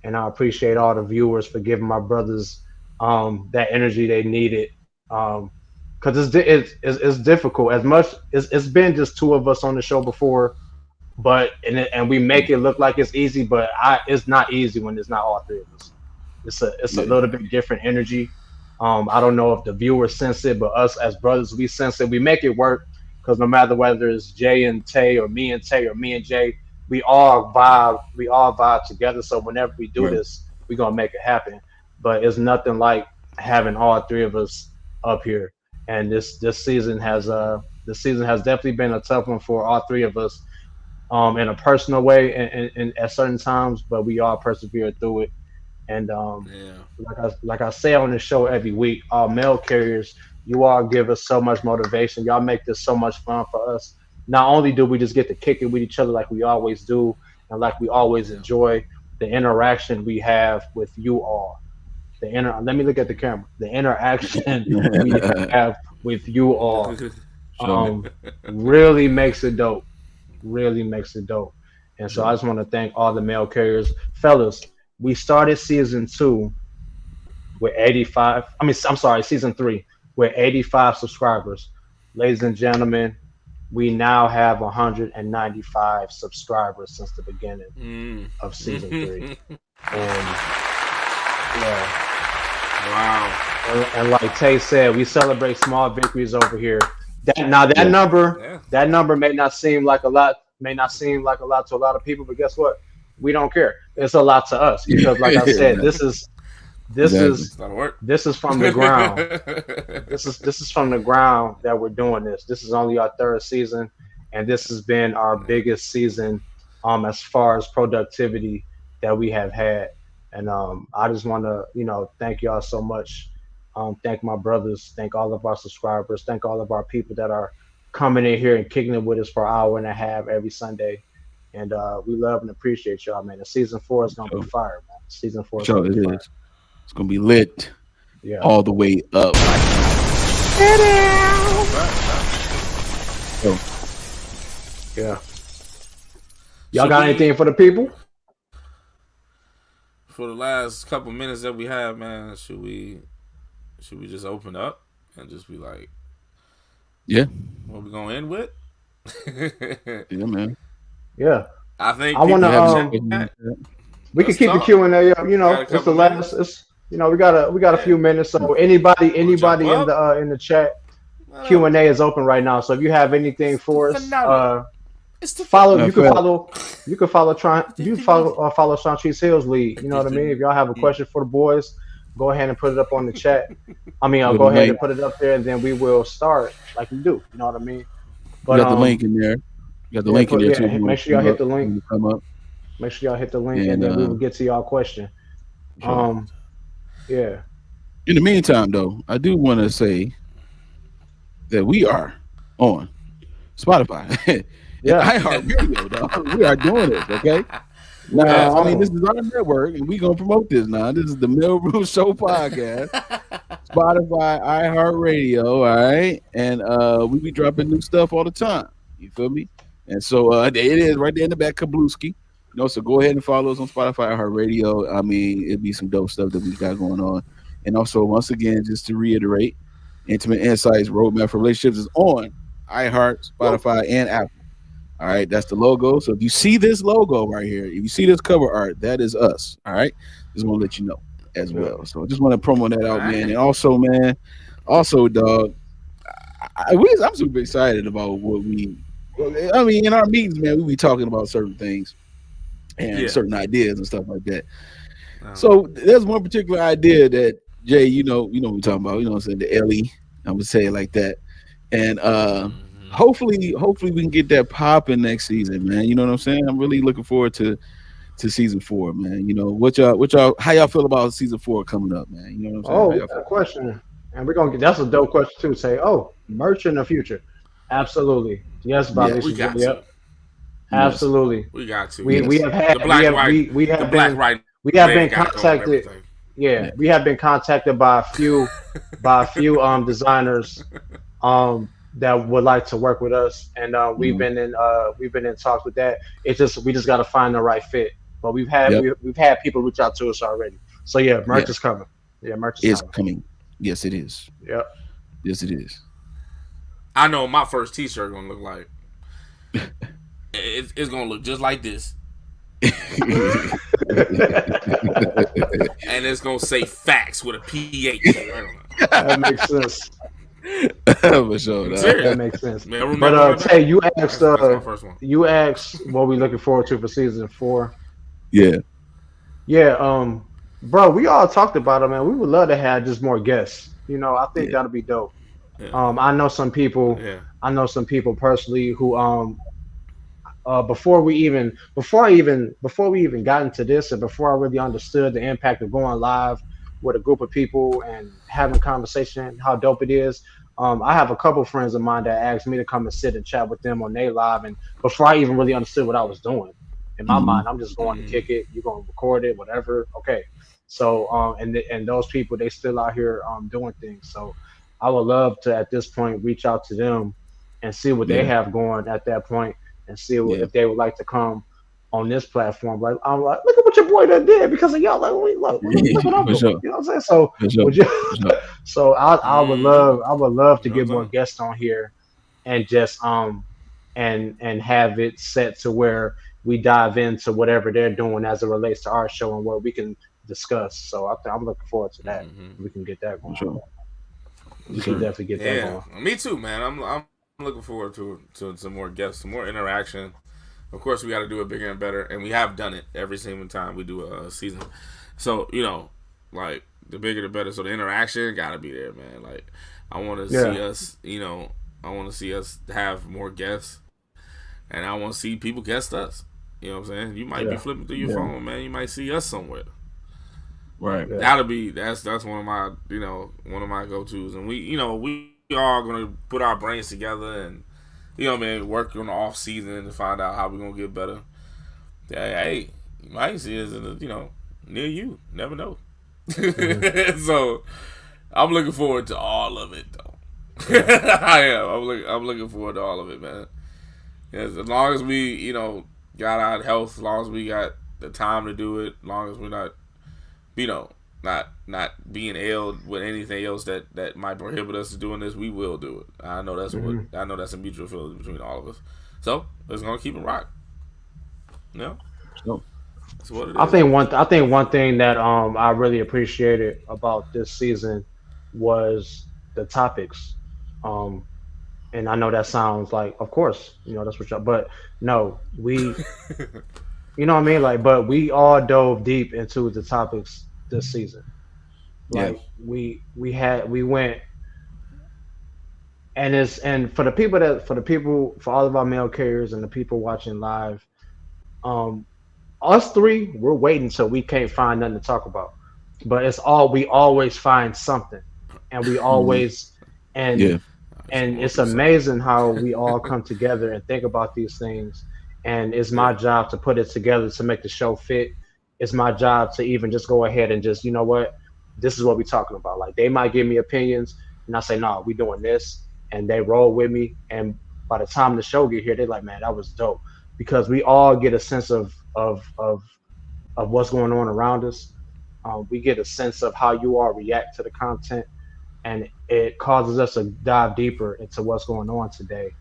and I appreciate all the viewers for giving my brothers that energy they needed. Because it's difficult. As much it's been just 2 of us on the show before, but and we make it look like it's easy, but it's not easy when it's not all 3 of us. It's a little bit different energy. I don't know if the viewers sense it, but us as brothers, we sense it. We make it work, because no matter whether it's Jay and Tay or me and Tay or me and Jay, we all vibe together. So whenever we do this, we're gonna make it happen. But it's nothing like having all 3 of us up here. And this season has definitely been a tough one for all 3 of us, in a personal way and at certain times, but we all persevered through it. And like I say on the show every week, all mail carriers, you all give us so much motivation. Y'all make this so much fun for us. Not only do we just get to kick it with each other like we always do, and like we always enjoy, the interaction we have with you all. Let me look at the camera. The interaction we have with you all really makes it dope. Really makes it dope. And so I just want to thank all the mail carriers. Fellas, we started season 2 with 85. Season 3 with 85 subscribers. Ladies and gentlemen, we now have 195 subscribers since the beginning of season 3. And yeah. Wow. And like Tay said, we celebrate small victories over here. That number may not seem like a lot to a lot of people, but guess what? We don't care. It's a lot to us, because like I said, this is from the ground. This is from the ground that we're doing this. This is only our 3rd season, and this has been our biggest season as far as productivity that we have had. And I just want to, thank y'all so much. Thank my brothers. Thank all of our subscribers. Thank all of our people that are coming in here and kicking it with us for an hour and a half every Sunday. And we love and appreciate y'all, man. The season 4 is gonna be fire, man. Season 4 is gonna be fire. It's gonna be lit, all the way up. Yeah. Y'all got anything for the people? For the last couple minutes that we have, man, should we just open up and just be like, yeah, what we gonna end with? yeah, man. Yeah. I think I want to. We can keep the Q&A up. You know, it's the last. It's we got a few minutes. So anybody in the chat, Q&A is open right now. So if you have anything for us, follow. You can follow Shantice Hill's lead. You know what I mean? If y'all have a question for the boys, go ahead and put it up on the chat. I mean, I'll go ahead and put it up there, and then we will start like we do. You know what I mean? But you got the link in there. You got the link in there too. Make sure y'all hit the link. Come up. Make sure y'all hit the link, and then we will get to y'all question. Sure. Yeah. In the meantime, though, I do want to say that we are on Spotify. Yeah. iHeartRadio, dog. We are doing this, okay? Now, I mean, this is our network, and we're going to promote this now. This is the Maleroom Show podcast. Spotify, iHeartRadio, all right? And we be dropping new stuff all the time. You feel me? And so it is right there in the back, Kablooski. You know, so go ahead and follow us on Spotify, iHeartRadio. I mean, it'd be some dope stuff that we got going on. And also, once again, just to reiterate, Intimate Insights Roadmap for Relationships is on iHeart, Spotify, and Apple. All right, that's the logo. So if you see this logo right here, if you see this cover art, that is us. All right, just want to let you know as well. So I just want to promo that out, man. And also, man, dog, I'm super excited about what I mean, in our meetings, man, we be talking about certain things and certain ideas and stuff like that. So there's one particular idea that Jay, you know what we're talking about. You know what I'm saying? The LE, I'm gonna say it like that. And hopefully we can get that popping next season, man. You know what I'm saying? I'm really looking forward to season 4, man. You know, how y'all feel about season 4 coming up, man? You know what I'm saying? Oh, question. And we're gonna get that's a dope question too. Say, merch in the future. Absolutely. Yes, Bobby. Yeah, we got to. Absolutely. We got to. We have had the black we have been contacted. Yeah, we have been contacted by a few designers that would like to work with us, and we've been in talks with that. It's we just got to find the right fit. But we've had people reach out to us already. So yeah, merch is coming. Yeah, merch is coming. Yes, it is. Yep. Yes, it is. I know my first T-shirt gonna look like. It's gonna look just like this. And it's gonna say facts with a PH. That makes sense. For sure, that makes sense. But Tay, you asked what we looking forward to for season 4. Yeah, bro, we all talked about it, man. We would love to have just more guests. You know, I think that'll be dope. I know some people. I know some people personally who before we even got into this, and before I really understood the impact of going live with a group of people and having conversation, how dope it is. I have a couple friends of mine that asked me to come and sit and chat with them on their live, and before I even really understood what I was doing, in my mind, I'm just going to kick it. You're going to record it, whatever. Okay. So and those people, they still out here doing things. So I would love to at this point reach out to them and see what they have going at that point, and see if they would like to come on this platform. Like, I'm like, look at what your boy done did because of y'all. Like, look what I'm doing. Sure. You know what I'm saying? So I would love to get more guests on here, and just and have it set to where we dive into whatever they're doing as it relates to our show and what we can discuss. So I'm looking forward to that. We can get that going. Sure. We can definitely get that going. Me too, man. I'm looking forward to some more guests, some more interaction. Of course, we got to do it bigger and better, and we have done it every single time we do a season. So, you know, like, the bigger the better. So the interaction got to be there, man. Like, I want to see us, you know, I want to see us have more guests, and I want to see people guest us. You know what I'm saying? You might be flipping through your phone, man. You might see us somewhere. Right. That'll be that's one of my go-tos, and we are gonna put our brains together and work on the off season to find out how we're gonna get better. Hey, you might see us in near you. Never know. So I'm looking forward to all of it, though. I am. I'm looking forward to all of it, man. Yes, as long as we got our health, as long as we got the time to do it, as long as we're not, not being ill with anything else that might prohibit us from doing this, we will do it. I know that's a mutual feeling between all of us. So it's gonna keep it rock. So, That's what it is. I think one thing that I really appreciated about this season was the topics. Um, and I know that sounds like, of course, that's what y'all, but no, you know what I mean? Like, but we all dove deep into the topics this season. yeah, Like we went, and for all of our mail carriers and the people watching live, um, us three, we're waiting until we can't find nothing to talk about. But we always find something, and we mhm, always and yeah, That's and gonna it's be something. amazing how we all come together and think about these things. And it's my Yeah. job to put it together to make the show fit. It's my job to even just go ahead and just, you know what, this is what we're talking about. Like they might give me opinions, and I say, no, we doing this, and they roll with me. And by the time the show get here, they're like, man, that was dope, because we all get a sense of what's going on around us. We get a sense of how you all react to the content, and it causes us to dive deeper into what's going on today.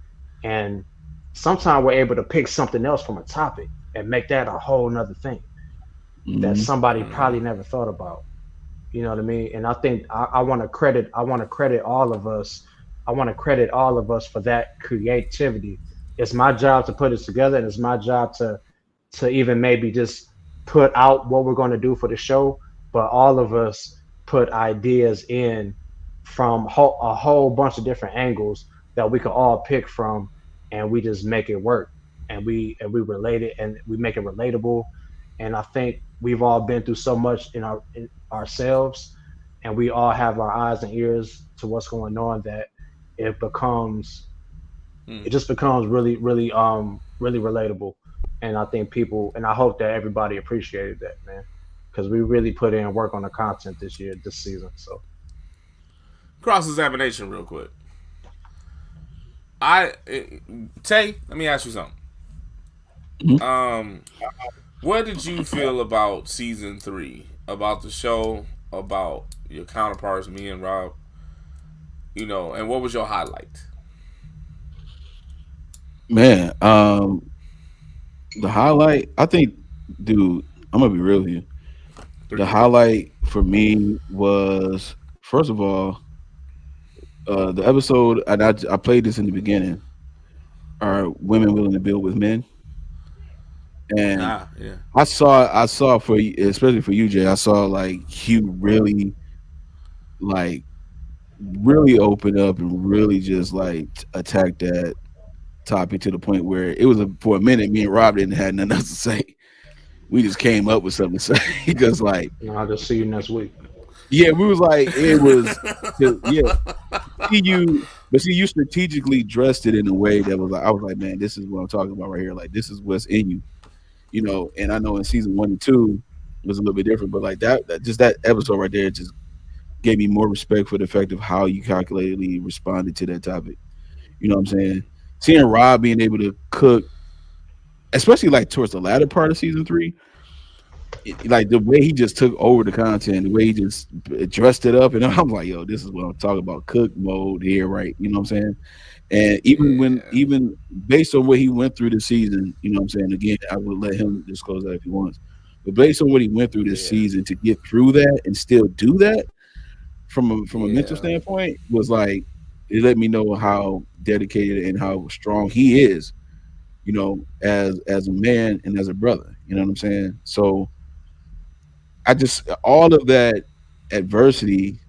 And sometimes we're able to pick something else from a topic and make that a whole nother thing that mhm, somebody Mm-hmm. probably never thought about. You know what I mean? And I think I want to credit all of us. I want to credit all of us for that creativity. It's my job to put it together, and it's my job to even maybe just put out what we're going to do for the show. But all of us put ideas in from a whole bunch of different angles that we could all pick from, and we just make it work. And we relate it, and we make it relatable. And I think we've all been through so much in ourselves, and we all have our eyes and ears to what's going on, that it becomes it Mm. just becomes really relatable. And I think people, and I hope that everybody appreciated that, man, because we really put in work on the content this season. So Cross examination, real quick. I Tay, let me ask you something. mhm. Um, what did you feel about season 3? About the show? About your counterparts, me and Rob? And what was your highlight? Man, the highlight, I think, dude, I'm gonna be real with you. The 3. highlight for me was, first of all, the episode, and I played this in the beginning. Are women willing to build with men? And Ah, yeah. I saw for especially for you, Jay. I saw like Hugh like really open up and really just like attack that topic to the point where it was for a minute. Me and Rob didn't have nothing else to say. We just came up with something to say because like I'll just see you next week. yeah, we was like it was yeah. See you, but see you strategically dressed it in a way that was like I was like, man, this is what I'm talking about right here. Like this is what's in you, And I know in season 1 and 2 it was a little bit different, but like that just that episode right there just gave me more respect for the fact of how you calculatedly responded to that topic. You know what I'm saying? Seeing Rob being able to cook, especially like towards the latter part of season 3, like the way he just took over the content, the way he just dressed it up, and I'm like, yo, this is what I'm talking about, cook mode here, right? You know what I'm saying? And Yeah. even based on what he went through this season, you know what I'm saying? Again, I would let him disclose that if he wants. But based on what he went through this Yeah. season to get through that and still do that from a mental Yeah. standpoint was like it let me know how dedicated and how strong he is, as a man and as a brother. You know what I'm saying? So I just all of that adversity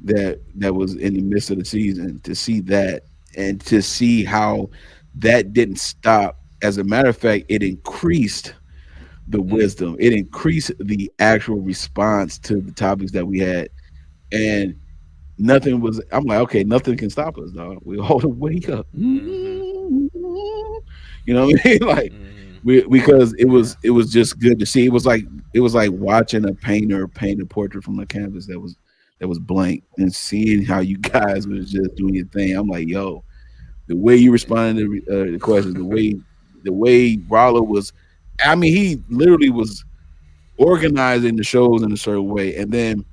that was in the midst of the season to see that and to see how that didn't stop. As a matter of fact, it increased the Mm. wisdom. It increased the actual response to the topics that we had. And nothing was I'm like, okay, nothing can stop us, dog. We all wake up. Mm-hmm. You know what I mean? Like Mm-hmm. because it Yeah. was it was just good to see. It was like watching a painter paint a portrait from a canvas that was blank and seeing how you guys was just doing your thing. I'm like, yo, the way you responded to the questions, the way the way Rollo was. I mean, he literally was organizing the shows in a certain way, and then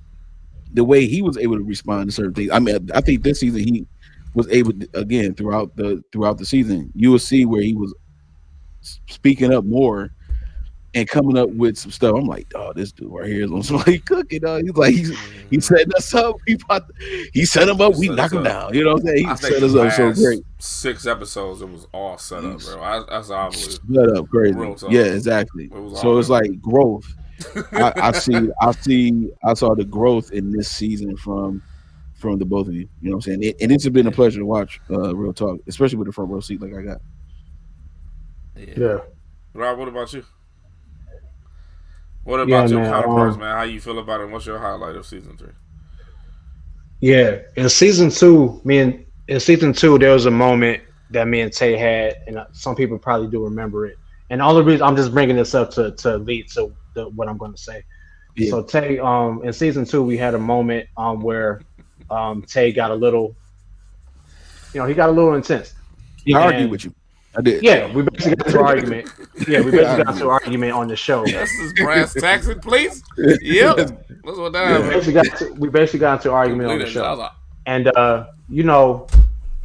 the way he was able to respond to certain things. I mean, I think this season he was able to, again throughout the season. You will see where he was speaking up more and coming up with some stuff. I'm like, oh, this dude right here is on somebody cooking. He's like, he's setting us up. He set him up. We knock him down. You know what I'm saying? He set us up so great. 6 episodes, it was all set up, bro. That's how I believe. Set up crazy. Yeah, exactly. So it's like growth. I saw the growth in this season from the both of you. You know what I'm saying? And it's been a pleasure to watch. Real talk, especially with the front row seat like I got. Yeah. Rob, what about you? What about your counterparts, man? How you feel about it? What's your highlight of season 3? Yeah, in season 2, there was a moment that me and Tay had, and some people probably do remember it. And the only reason I'm just bringing this up to lead to what I'm going to say. Yeah. So Tay, in season 2, we had a moment where Tay got a little, he got a little intense. He argued with you. I did. Yeah, we basically got to argument. Yeah, we basically got to argument on the show. This is brass taxing, please. Yep. That's what that we basically got into argument on the show. And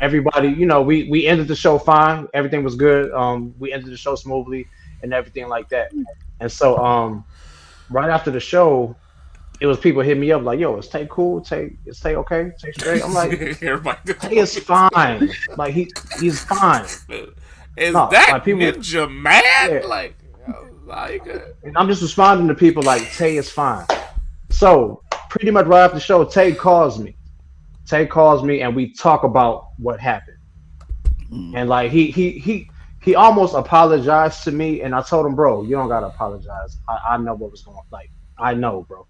everybody, we ended the show fine. Everything was good. We ended the show smoothly and everything like that. And so right after the show, it was people hitting me up like, yo, is Tay cool? Is Tay okay? Tay straight? I'm like, Tay is fine. Like he's fine. Is that people, Ninja mad? Yeah. And I'm just responding to people like Tay is fine. So pretty much right after the show, Tay calls me. And we talk about what happened. And like he almost apologized to me, and I told him, bro, you don't gotta apologize. I know what was going on. Like, I know, bro.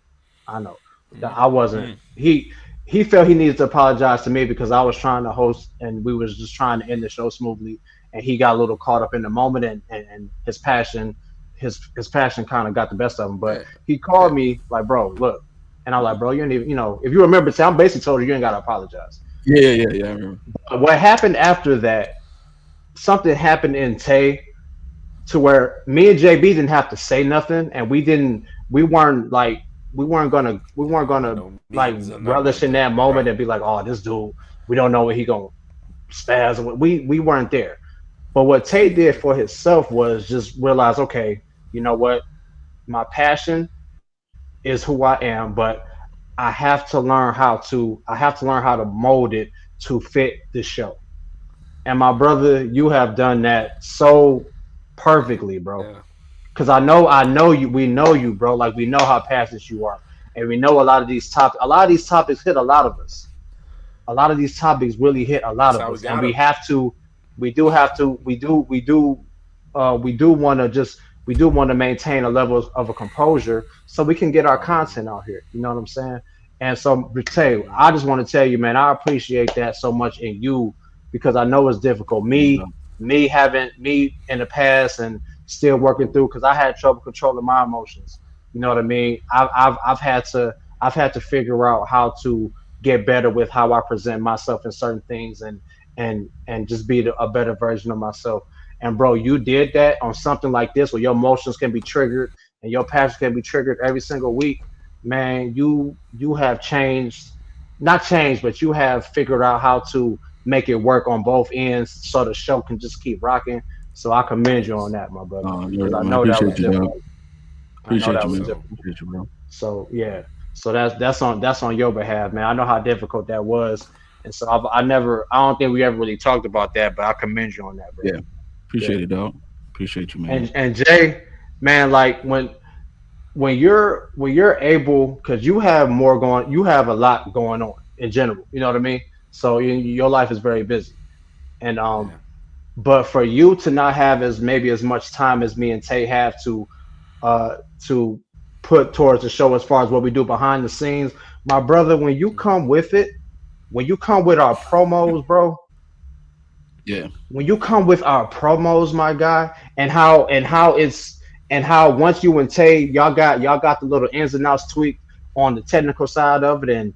I know. I wasn't he felt he needed to apologize to me because I was trying to host and we was just trying to end the show smoothly. And he got a little caught up in the moment, and his passion kind of got the best of him. But he called me like, bro, look, and I'm like, bro, you don't even, if you remember, I'm basically told you ain't gotta apologize. Yeah, I remember. What happened after that? Something happened in Tay to where me and JB didn't have to say nothing, and we weren't gonna like relish in that moment and be like, oh, this dude, we don't know what he gonna spaz. We weren't there. But what Tay did for himself was just realize, okay, you know what? My passion is who I am, but I have to learn how to mold it to fit the show. And my brother, you have done that so perfectly, bro. Because I know you, we know you, bro. Like, we know how passionate you are. And we know a lot of these topics hit a lot of us. A lot of these topics really hit a lot of us. And we do want to maintain a level of a composure so we can get our content out here. You know what I'm saying? And so, Tay, I just want to tell you, man, I appreciate that so much in you because I know it's difficult. Me in the past and still working through because I had trouble controlling my emotions. You know what I mean? I've had to figure out how to get better with how I present myself in certain things and just be a better version of myself. And bro, you did that on something like this where your emotions can be triggered and your passion can be triggered every single week. Man, you have not changed, but you have figured out how to make it work on both ends so the show can just keep rocking. So I commend you on that, my brother. I know that was difficult. Appreciate you, bro. So yeah. So that's on your behalf, man. I know how difficult that was. And so I don't think we ever really talked about that, but I commend you on that, bro. Yeah. Appreciate it, dog. Appreciate you, man. And Jay, man, like when you're able, because you have a lot going on in general. You know what I mean? So your life is very busy. And but for you to not have as much time as me and Tay have to put towards the show as far as what we do behind the scenes, my brother, when you come with our promos, bro. Yeah. When you come with our promos, my guy, and how once you and Tay, y'all got the little ins and outs tweaked on the technical side of it, and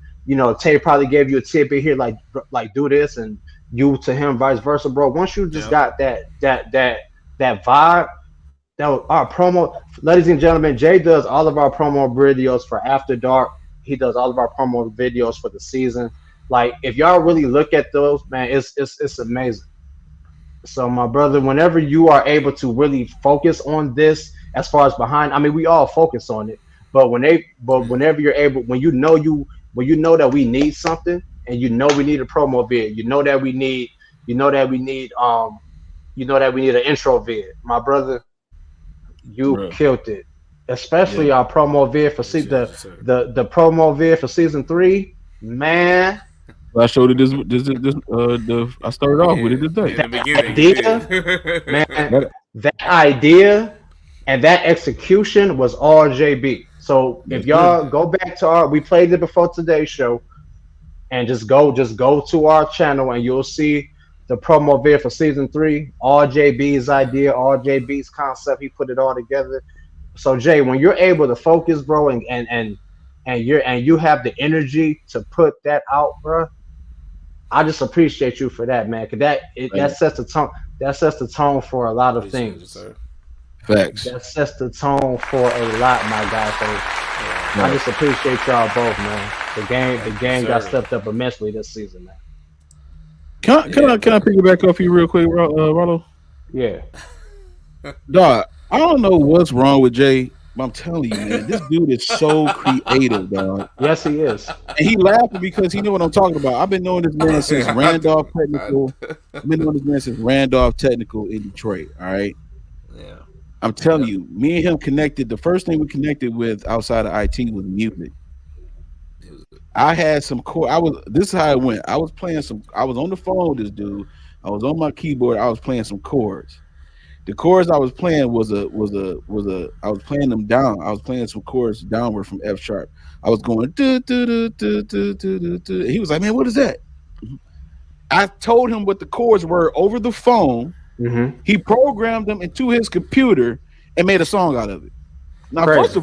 Tay probably gave you a tip in here like do this, and you to him vice versa, bro. Once you just got that that vibe. That was our promo, ladies and gentlemen. Jay does all of our promo videos for After Dark. He does all of our promo videos for the season. Like, if y'all really look at those, man, it's amazing. So, my brother, whenever you are able to really focus on this, as far as behind, I mean, we all focus on it, but whenever you're able, when you know that we need something, and you know we need a promo vid, you know that we need an intro vid, my brother, you Bruh. killed it. Especially Yeah. our promo vid for the promo vid for season 3, man. I showed it I started off with it today. In the beginning, idea, man, that idea and that execution was all JB. So if y'all go back to we played it before today's show, and just go to our channel and you'll see the promo vid for season 3. All JB's idea, all JB's concept. He put it all together. So Jay, when you're able to focus, bro, and you have the energy to put that out, bro, I just appreciate you for that, man. Cause that sets the tone. That sets the tone for a lot of things. Facts. That sets the tone for a lot, my guy. So I just appreciate y'all both, man. The game got stepped up immensely this season, man. Can I piggyback off you real quick, Rollo? Yeah. Dog, I don't know what's wrong with Jay, but I'm telling you, man, this dude is so creative, dog. Yes, he is. And he laughing because he know what I'm talking about. I've been knowing this man since Randolph Technical. I've been knowing this man since Randolph Technical in Detroit. All right. Yeah. I'm telling you, me and him connected. The first thing we connected with outside of IT was music. I had some this is how it went. I was on the phone with this dude. I was on my keyboard. I was playing some chords. The chords I was playing I was playing them down. I was playing some chords downward from F sharp. I was going do, do, do, do, do, do, do. He was like, man, what is that? I told him what the chords were over the phone. Mm-hmm. He programmed them into his computer and made a song out of it. Now, Crazy. first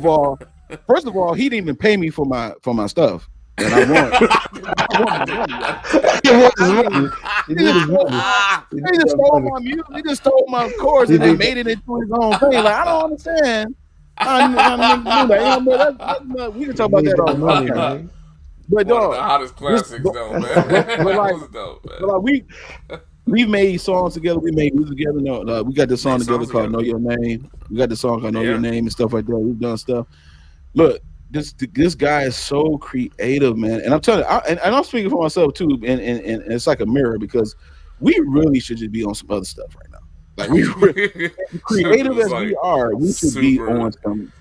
of all, he didn't even pay me for my stuff. And I want He just stole my music. He just stole my chords and they made it into his own thing. Like, I don't understand. We can talk about that all the time. But One of the hottest classics, though, man. We've made songs together. We made music together. No, we got this song together called "Know Your Name." We got this song called "Know Your Name" and stuff like that. We've done stuff. Look, this guy is so creative, man. And I'm telling you, and I'm speaking for myself too. And it's like a mirror because we really should just be on some other stuff right now. Like we creative as we are, we should be on some.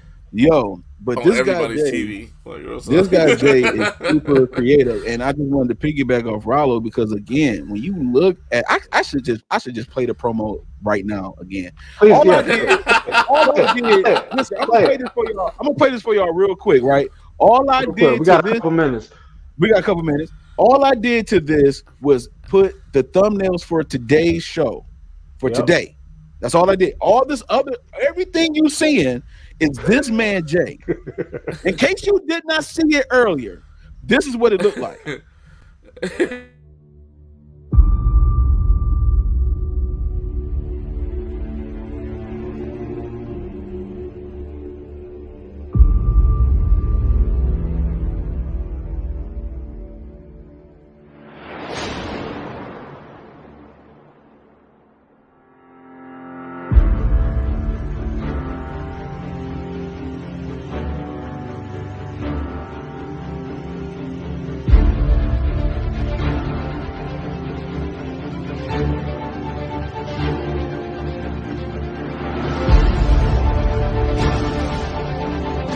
But on this guy everybody's Jay, TV. this guy Jay is super creative, and I just wanted to piggyback off Rollo because again, when you look at, I should just play the promo right now again. Please, All I did, listen, I'm gonna play this for y'all real quick, right? All I did, we got a couple minutes. We got a couple minutes. All I did to this was put the thumbnails for today's show for today. That's all I did. All this other, everything you seeing is this man Jay. In case you did not see it earlier, this is what it looked like.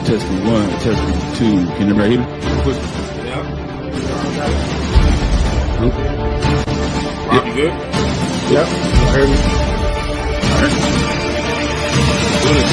Testing 1, testing 2. Can everybody hear me? Rob, you good? Yep. I heard me. All right. Good.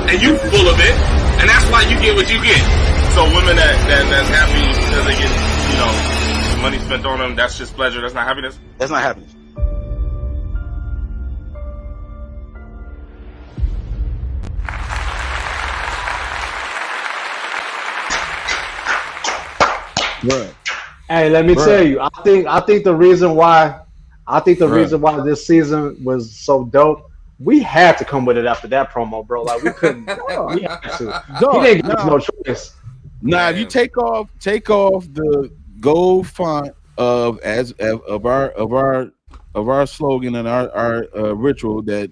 and you full of it, and that's why you get what you get. So women that's happy because they get, you know, money spent on them, that's just pleasure. That's not happiness. That's not happiness. Right. Hey, let me tell you, I think the reason why this season was so dope, we had to come with it after that promo, bro. Like we couldn't. We had to. He didn't give us no choice. Now, if you take off the gold font of our slogan and our ritual that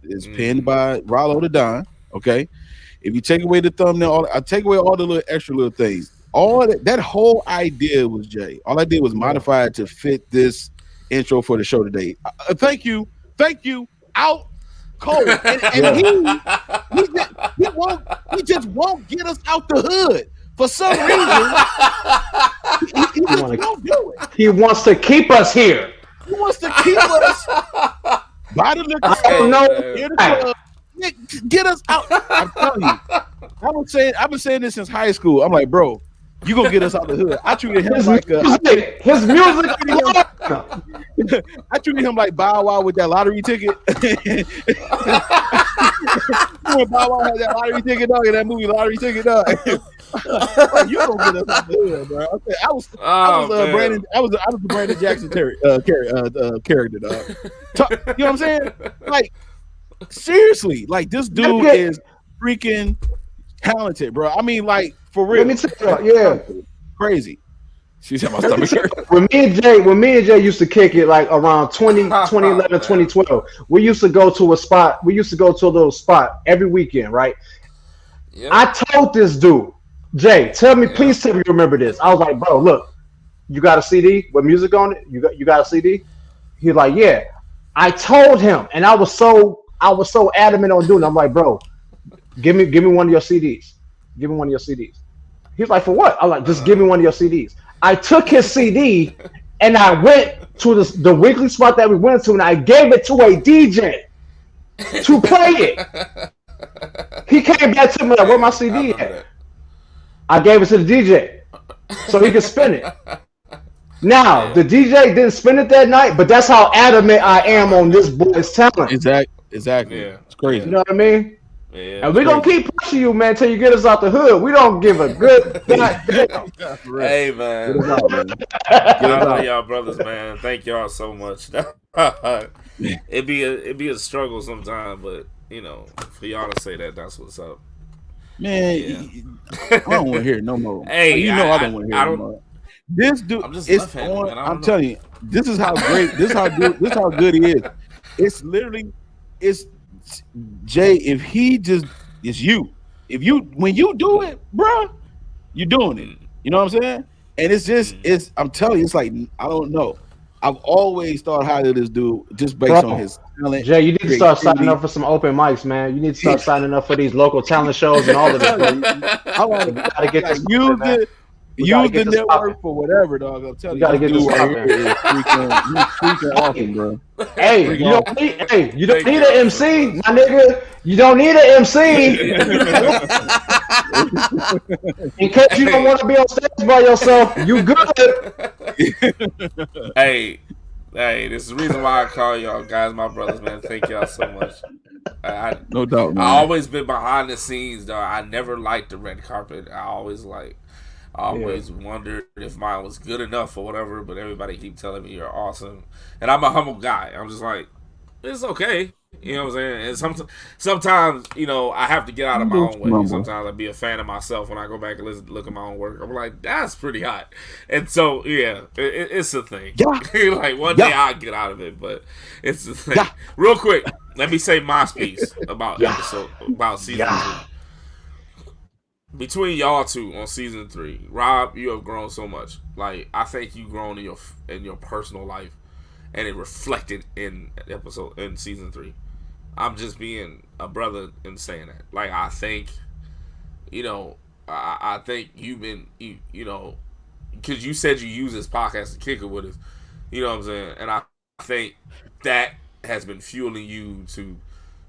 is pinned by Rollo the Don, okay. If you take away the thumbnail, I take away all the little extra little things. All that whole idea was Jay. All I did was modify it to fit this intro for the show today. Thank you. Out cold, and he just won't get us out the hood for some reason. he won't do it. He wants to keep us here. He wants to keep us by the liquor store. Get us out. I'm telling you. I've been saying this since high school. I'm like, bro, you gonna get us out the hood. I treated him his music. I treated him like Bow Wow with that lottery ticket. When Bow Wow had that lottery ticket, dog, in that movie Lottery Ticket, dog. Like, you gonna get us out the hood, bro. Okay, I was the Brandon Jackson character, dog. You know what I'm saying? Like, seriously, like this dude is freaking talented, bro. I mean, like, for real. Let me tell you, yeah, crazy. She said my stomach hurt. When me and Jay used to kick it like around 2011, 2012, we used to go to a spot. We used to go to a little spot every weekend, right? Yep. I told this dude, Jay, please tell me you remember this. I was like, bro, look, you got a CD with music on it? You got a CD? He's like, yeah. I told him, and I was so adamant on doing it. I'm like, bro, give me one of your CDs. Give me one of your CDs. He's like, for what? I'm like, just give me one of your CDs. I took his CD and I went to the weekly spot that we went to, and I gave it to a DJ to play it. He came back to me like, where my CD at? I gave it to the DJ so he could spin it. Now, the DJ didn't spin it that night, but that's how adamant I am on this boy's talent. Exactly. Yeah. It's crazy. You know what I mean? Yeah, and we're going to keep pushing you, man, until you get us out the hood. We don't give a good goddamn. Hey, man. I love y'all brothers, man. Thank y'all so much. It'd be a struggle sometimes, but, you know, for y'all to say that, that's what's up. Man, I don't want to hear it no more. Hey, you know I don't want to hear it no more. This dude, it's on. Man, I'm telling you, this is how great, this is how good he is. It's literally, it's Jay. If he just, it's you. When you do it, bro, you're doing it. You know what I'm saying? And it's just, I'm telling you, it's like, I don't know. I've always thought highly of this dude just based on his talent. Jay, you need to start signing up for some open mics, man. You need to start signing up for these local talent shows and all of this. I want to get this. Use the network for whatever, dog. I'm telling you, gotta get this freaking awesome, bro. Hey, you don't need an MC, my nigga. You don't need an MC. In case you don't want to be on stage by yourself, you good. Hey, this is the reason why I call y'all guys my brothers, man. Thank y'all so much. No doubt, man. I always been behind the scenes, dog. I never liked the red carpet. I always wondered if mine was good enough or whatever, but everybody keep telling me you're awesome. And I'm a humble guy. I'm just like, it's okay. You know what I'm saying? And sometimes, you know, I have to get out of my own way. Sometimes I be a fan of myself when I go back and look at my own work. I'm like, that's pretty hot. And so, yeah, it's a thing. Yeah. Like, one day I'll get out of it, but it's a thing. Yeah. Real quick, let me say my piece about season 3. Between y'all two on season 3, Rob, you have grown so much. Like, I think you've grown in your personal life, and it reflected in season 3. I'm just being a brother and saying that. Like, I think, you know, I think you've been, you know, because you said you use this podcast to kick it with us. You know what I'm saying? And I think that has been fueling you to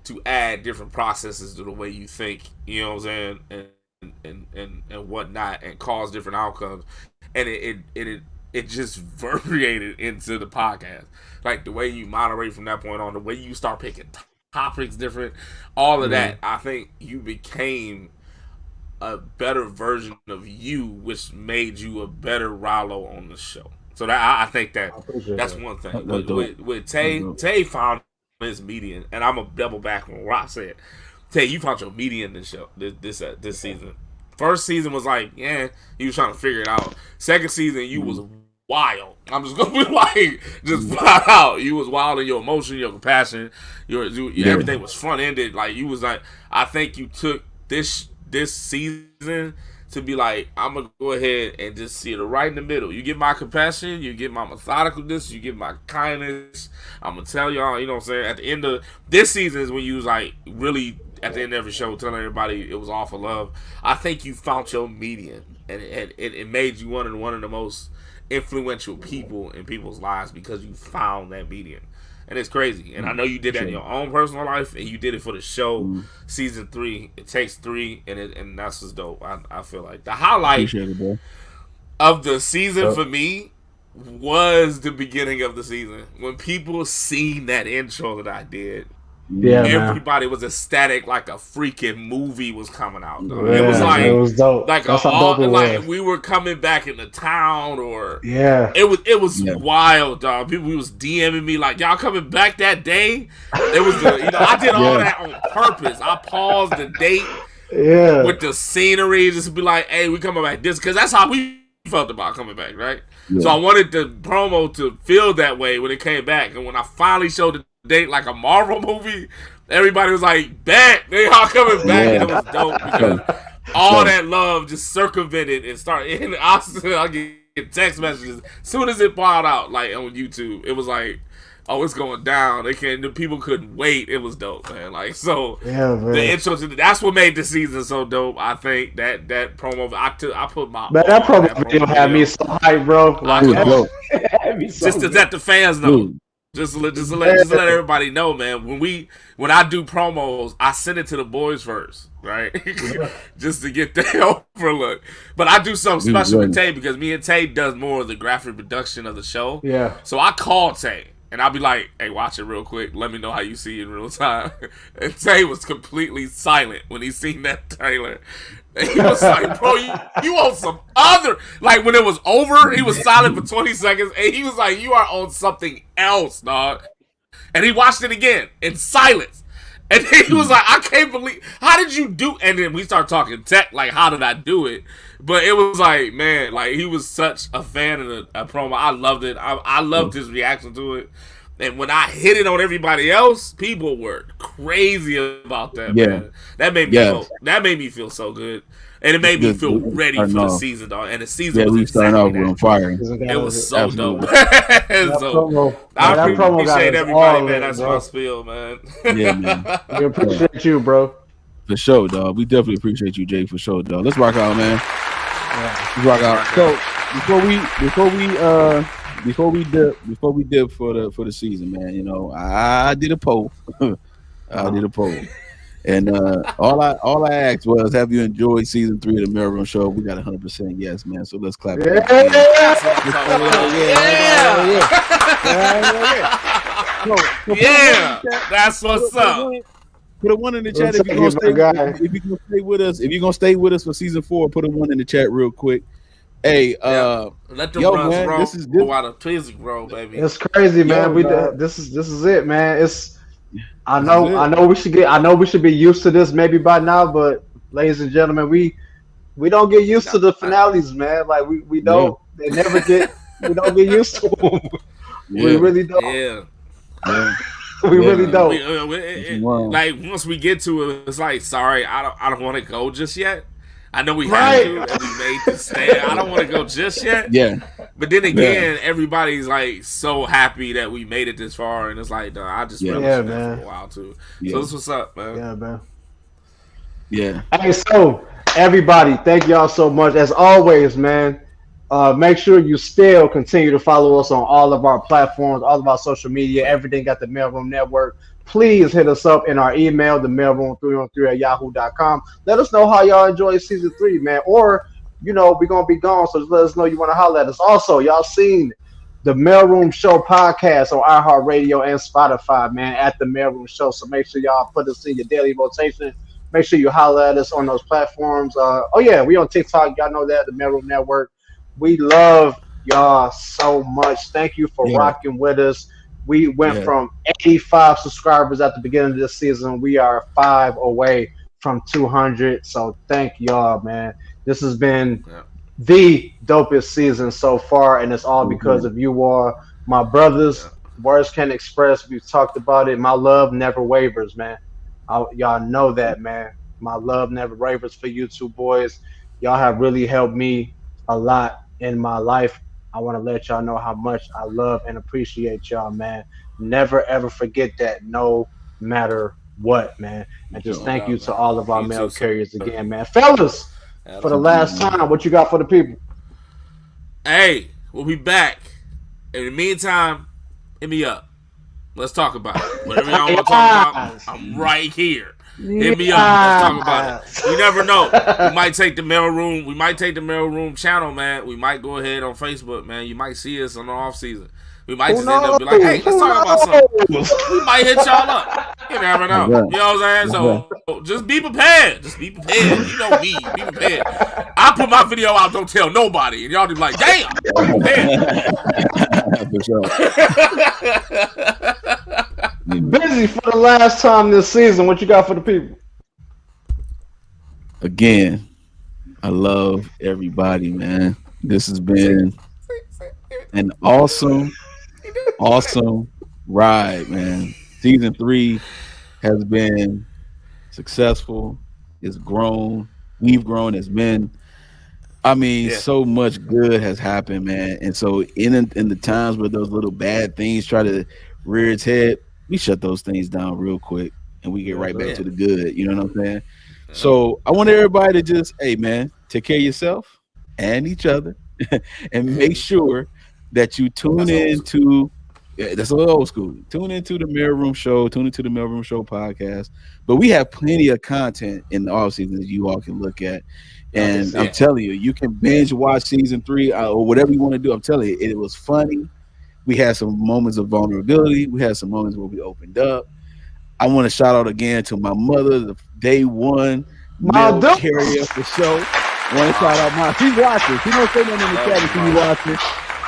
to add different processes to the way you think, you know what I'm saying, and whatnot, and cause different outcomes, and it just variated into the podcast, like the way you moderate from that point on, the way you start picking topics different, all of that. I think you became a better version of you, which made you a better Rollo on the show. So that I think that's one thing. With Tay found his median, and I'm gonna double back on what I said. Tay, you found your median this show this season. First season was like, yeah, you was trying to figure it out. Second season, you was wild. I'm just gonna be like, just flat out. You was wild in your emotion, your compassion, everything was front ended. Like you was like, I think you took this season to be like, I'm gonna go ahead and just see it right in the middle. You get my compassion, you get my methodicalness, you get my kindness. I'm gonna tell y'all, you know what I'm saying, at the end of this season is when you was like really at the end of every show telling everybody it was all for love. I think you found your median, and it made you one of the most influential people in people's lives because you found that median. And it's crazy. And I know you did that in your own personal life, and you did it for the show. Season 3, it takes 3, and that's just dope. I feel like the highlight of the season for me was the beginning of the season. When people seen that intro that I did, everybody was ecstatic, like a freaking movie was coming out. It was dope. Like we were coming back into town, or it was wild, dog. People was DMing me like, y'all coming back that day? It was I did all that on purpose. I paused the date with the scenery, just to be like, hey, we coming back this, because that's how we felt about coming back, right? So I wanted the promo to feel that way when it came back, and when I finally showed the date like a Marvel movie, everybody was like, bet they all coming back, and it was dope because all that love just circumvented and started. And I get text messages as soon as it piled out, like on YouTube. It was like, oh, it's going down. The people couldn't wait. It was dope, man. Like, so the intro to that's what made the season so dope. I think that promo, I put my that promo had me so hyped, bro. Like, just to let the fans know. Just to let everybody know, man. When I do promos, I send it to the boys first, right? Just to get the overlook. But I do something special with Tay because me and Tay does more of the graphic production of the show. Yeah. So I call Tay and I'll be like, "Hey, watch it real quick. Let me know how you see it in real time." And Tay was completely silent when he seen that trailer. And he was like, bro, you on some other... Like, when it was over, he was silent for 20 seconds, and he was like, you are on something else, dog. And he watched it again in silence. And then he was like, I can't believe... How did you do... And then we started talking tech, like, how did I do it? But it was like, man, like, he was such a fan of the promo. I loved it. I loved his reaction to it. And when I hit it on everybody else, people were crazy about that. Man. That made me feel so good, and it made me feel ready for the season, dog. And the season was starting off on fire. It was so dope. I appreciate everybody, man. That's my spiel, man. Yeah, man. We appreciate you, bro. For sure, dog. We definitely appreciate you, Jay. For sure, dog. Let's rock out, man. Let's rock out. So before we dip for the season, man, you know, I did a poll. And all I asked was, have you enjoyed season 3 of the Maleroom Show? We got 100% yes, man. So let's clap. Yeah. That's what's up. Put a 1 in the chat if you're gonna stay with us for season 4. Put a 1 in the chat real quick. Hey, let them runs roll. This is good. While the music roll, baby. It's crazy, man. This is it, man. I know we should be used to this maybe by now, but ladies and gentlemen, we don't get used to the finales, man. Like we don't. They never get. We don't get used to them. We really don't. We really don't. Like once we get to it, it's like, sorry, I don't want to go just yet. I know we have to, and we made this stand. I don't want to go just yet. Yeah. But then again, everybody's like so happy that we made it this far, and it's like, I just relished that for a while too. Yeah. So this what's up, man. Yeah, man. Yeah. Hey, so everybody, thank y'all so much. As always, man, make sure you still continue to follow us on all of our platforms, all of our social media, everything at the Maleroom Network. please hit us up in our email, the mailroom313@yahoo.com. Let us know how y'all enjoy season 3, man. Or, we're going to be gone, so just let us know you want to holler at us. Also, y'all seen the Maleroom Show podcast on iHeartRadio and Spotify, man, at the Maleroom Show. So make sure y'all put us in your daily rotation. Make sure you holler at us on those platforms. We on TikTok. Y'all know that, the Maleroom Network. We love y'all so much. Thank you for rocking with us. We went from 85 subscribers at the beginning of this season. We are 5 away from 200. So thank y'all, man. This has been the dopest season so far, and it's all because of you all, my brothers. Words can't express. We've talked about it. My love never wavers, man. Y'all know that, man. My love never wavers for you two boys. Y'all have really helped me a lot in my life. I want to let y'all know how much I love and appreciate y'all, man. Never, ever forget that, no matter what, man. And just thank you to all of our mail carriers again, man. Fellas, for the last time, what you got for the people? Hey, we'll be back. In the meantime, hit me up. Let's talk about it. Whatever y'all want to talk about, I'm right here. Hit me up. Let's talk about it. You never know. We might take the Maleroom. We might take the Maleroom channel, man. We might go ahead on Facebook, man. You might see us on the off season. We might just end up be like, hey, let's talk about something. We might hit y'all up. You never know. You know what I'm saying? So just be prepared. Just be prepared. You know me. Be prepared. I put my video out, don't tell nobody. And y'all be like, damn. Be prepared. Busy for the last time this season. What you got for the people? Again, I love everybody, man. This has been an awesome ride, man. Season 3 has been successful. It's grown. We've grown as men. I mean, so much good has happened, man. And so in the times where those little bad things try to rear its head, we shut those things down real quick and we get right back to the good. You know what I'm saying? So I want everybody to just, hey, man, take care of yourself and each other and make sure that you tune into that's a little old school. Tune into the Maleroom Show, tune into the Maleroom Show podcast. But we have plenty of content in the off season that you all can look at. And I'm telling you, you can binge watch season 3 or whatever you want to do. I'm telling you, it was funny. We had some moments of vulnerability. We had some moments where we opened up. I want to shout out again to my mother, the day one mail carrier for show. I want to shout out my. She's watching. She don't say nothing in the chat if she's watching.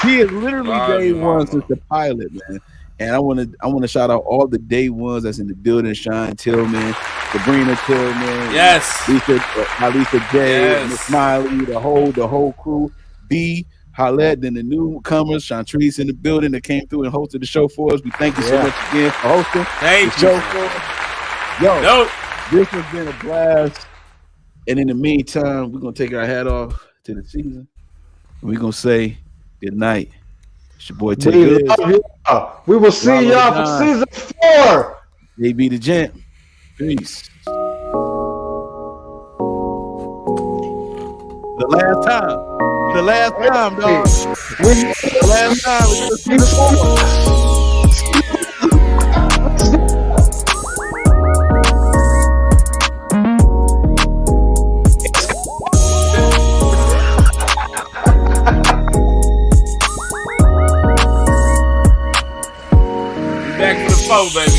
She is literally day one since the pilot, man. And I want to shout out all the day ones that's in the building: Sean Tillman, Sabrina Tillman, Lisa J, Miss Smiley, the whole crew. B. Hollette, then the newcomers, Chantrice in the building that came through and hosted the show for us. We thank you so much again for hosting the show for us. Yo, this has been a blast. And in the meantime, we're going to take our hat off to the season. We're going to say good night. It's your boy, Tay. We will see y'all for season 4. JB the Gent. Peace. The last time. The last time, dog. The last time. Back to the phone, baby.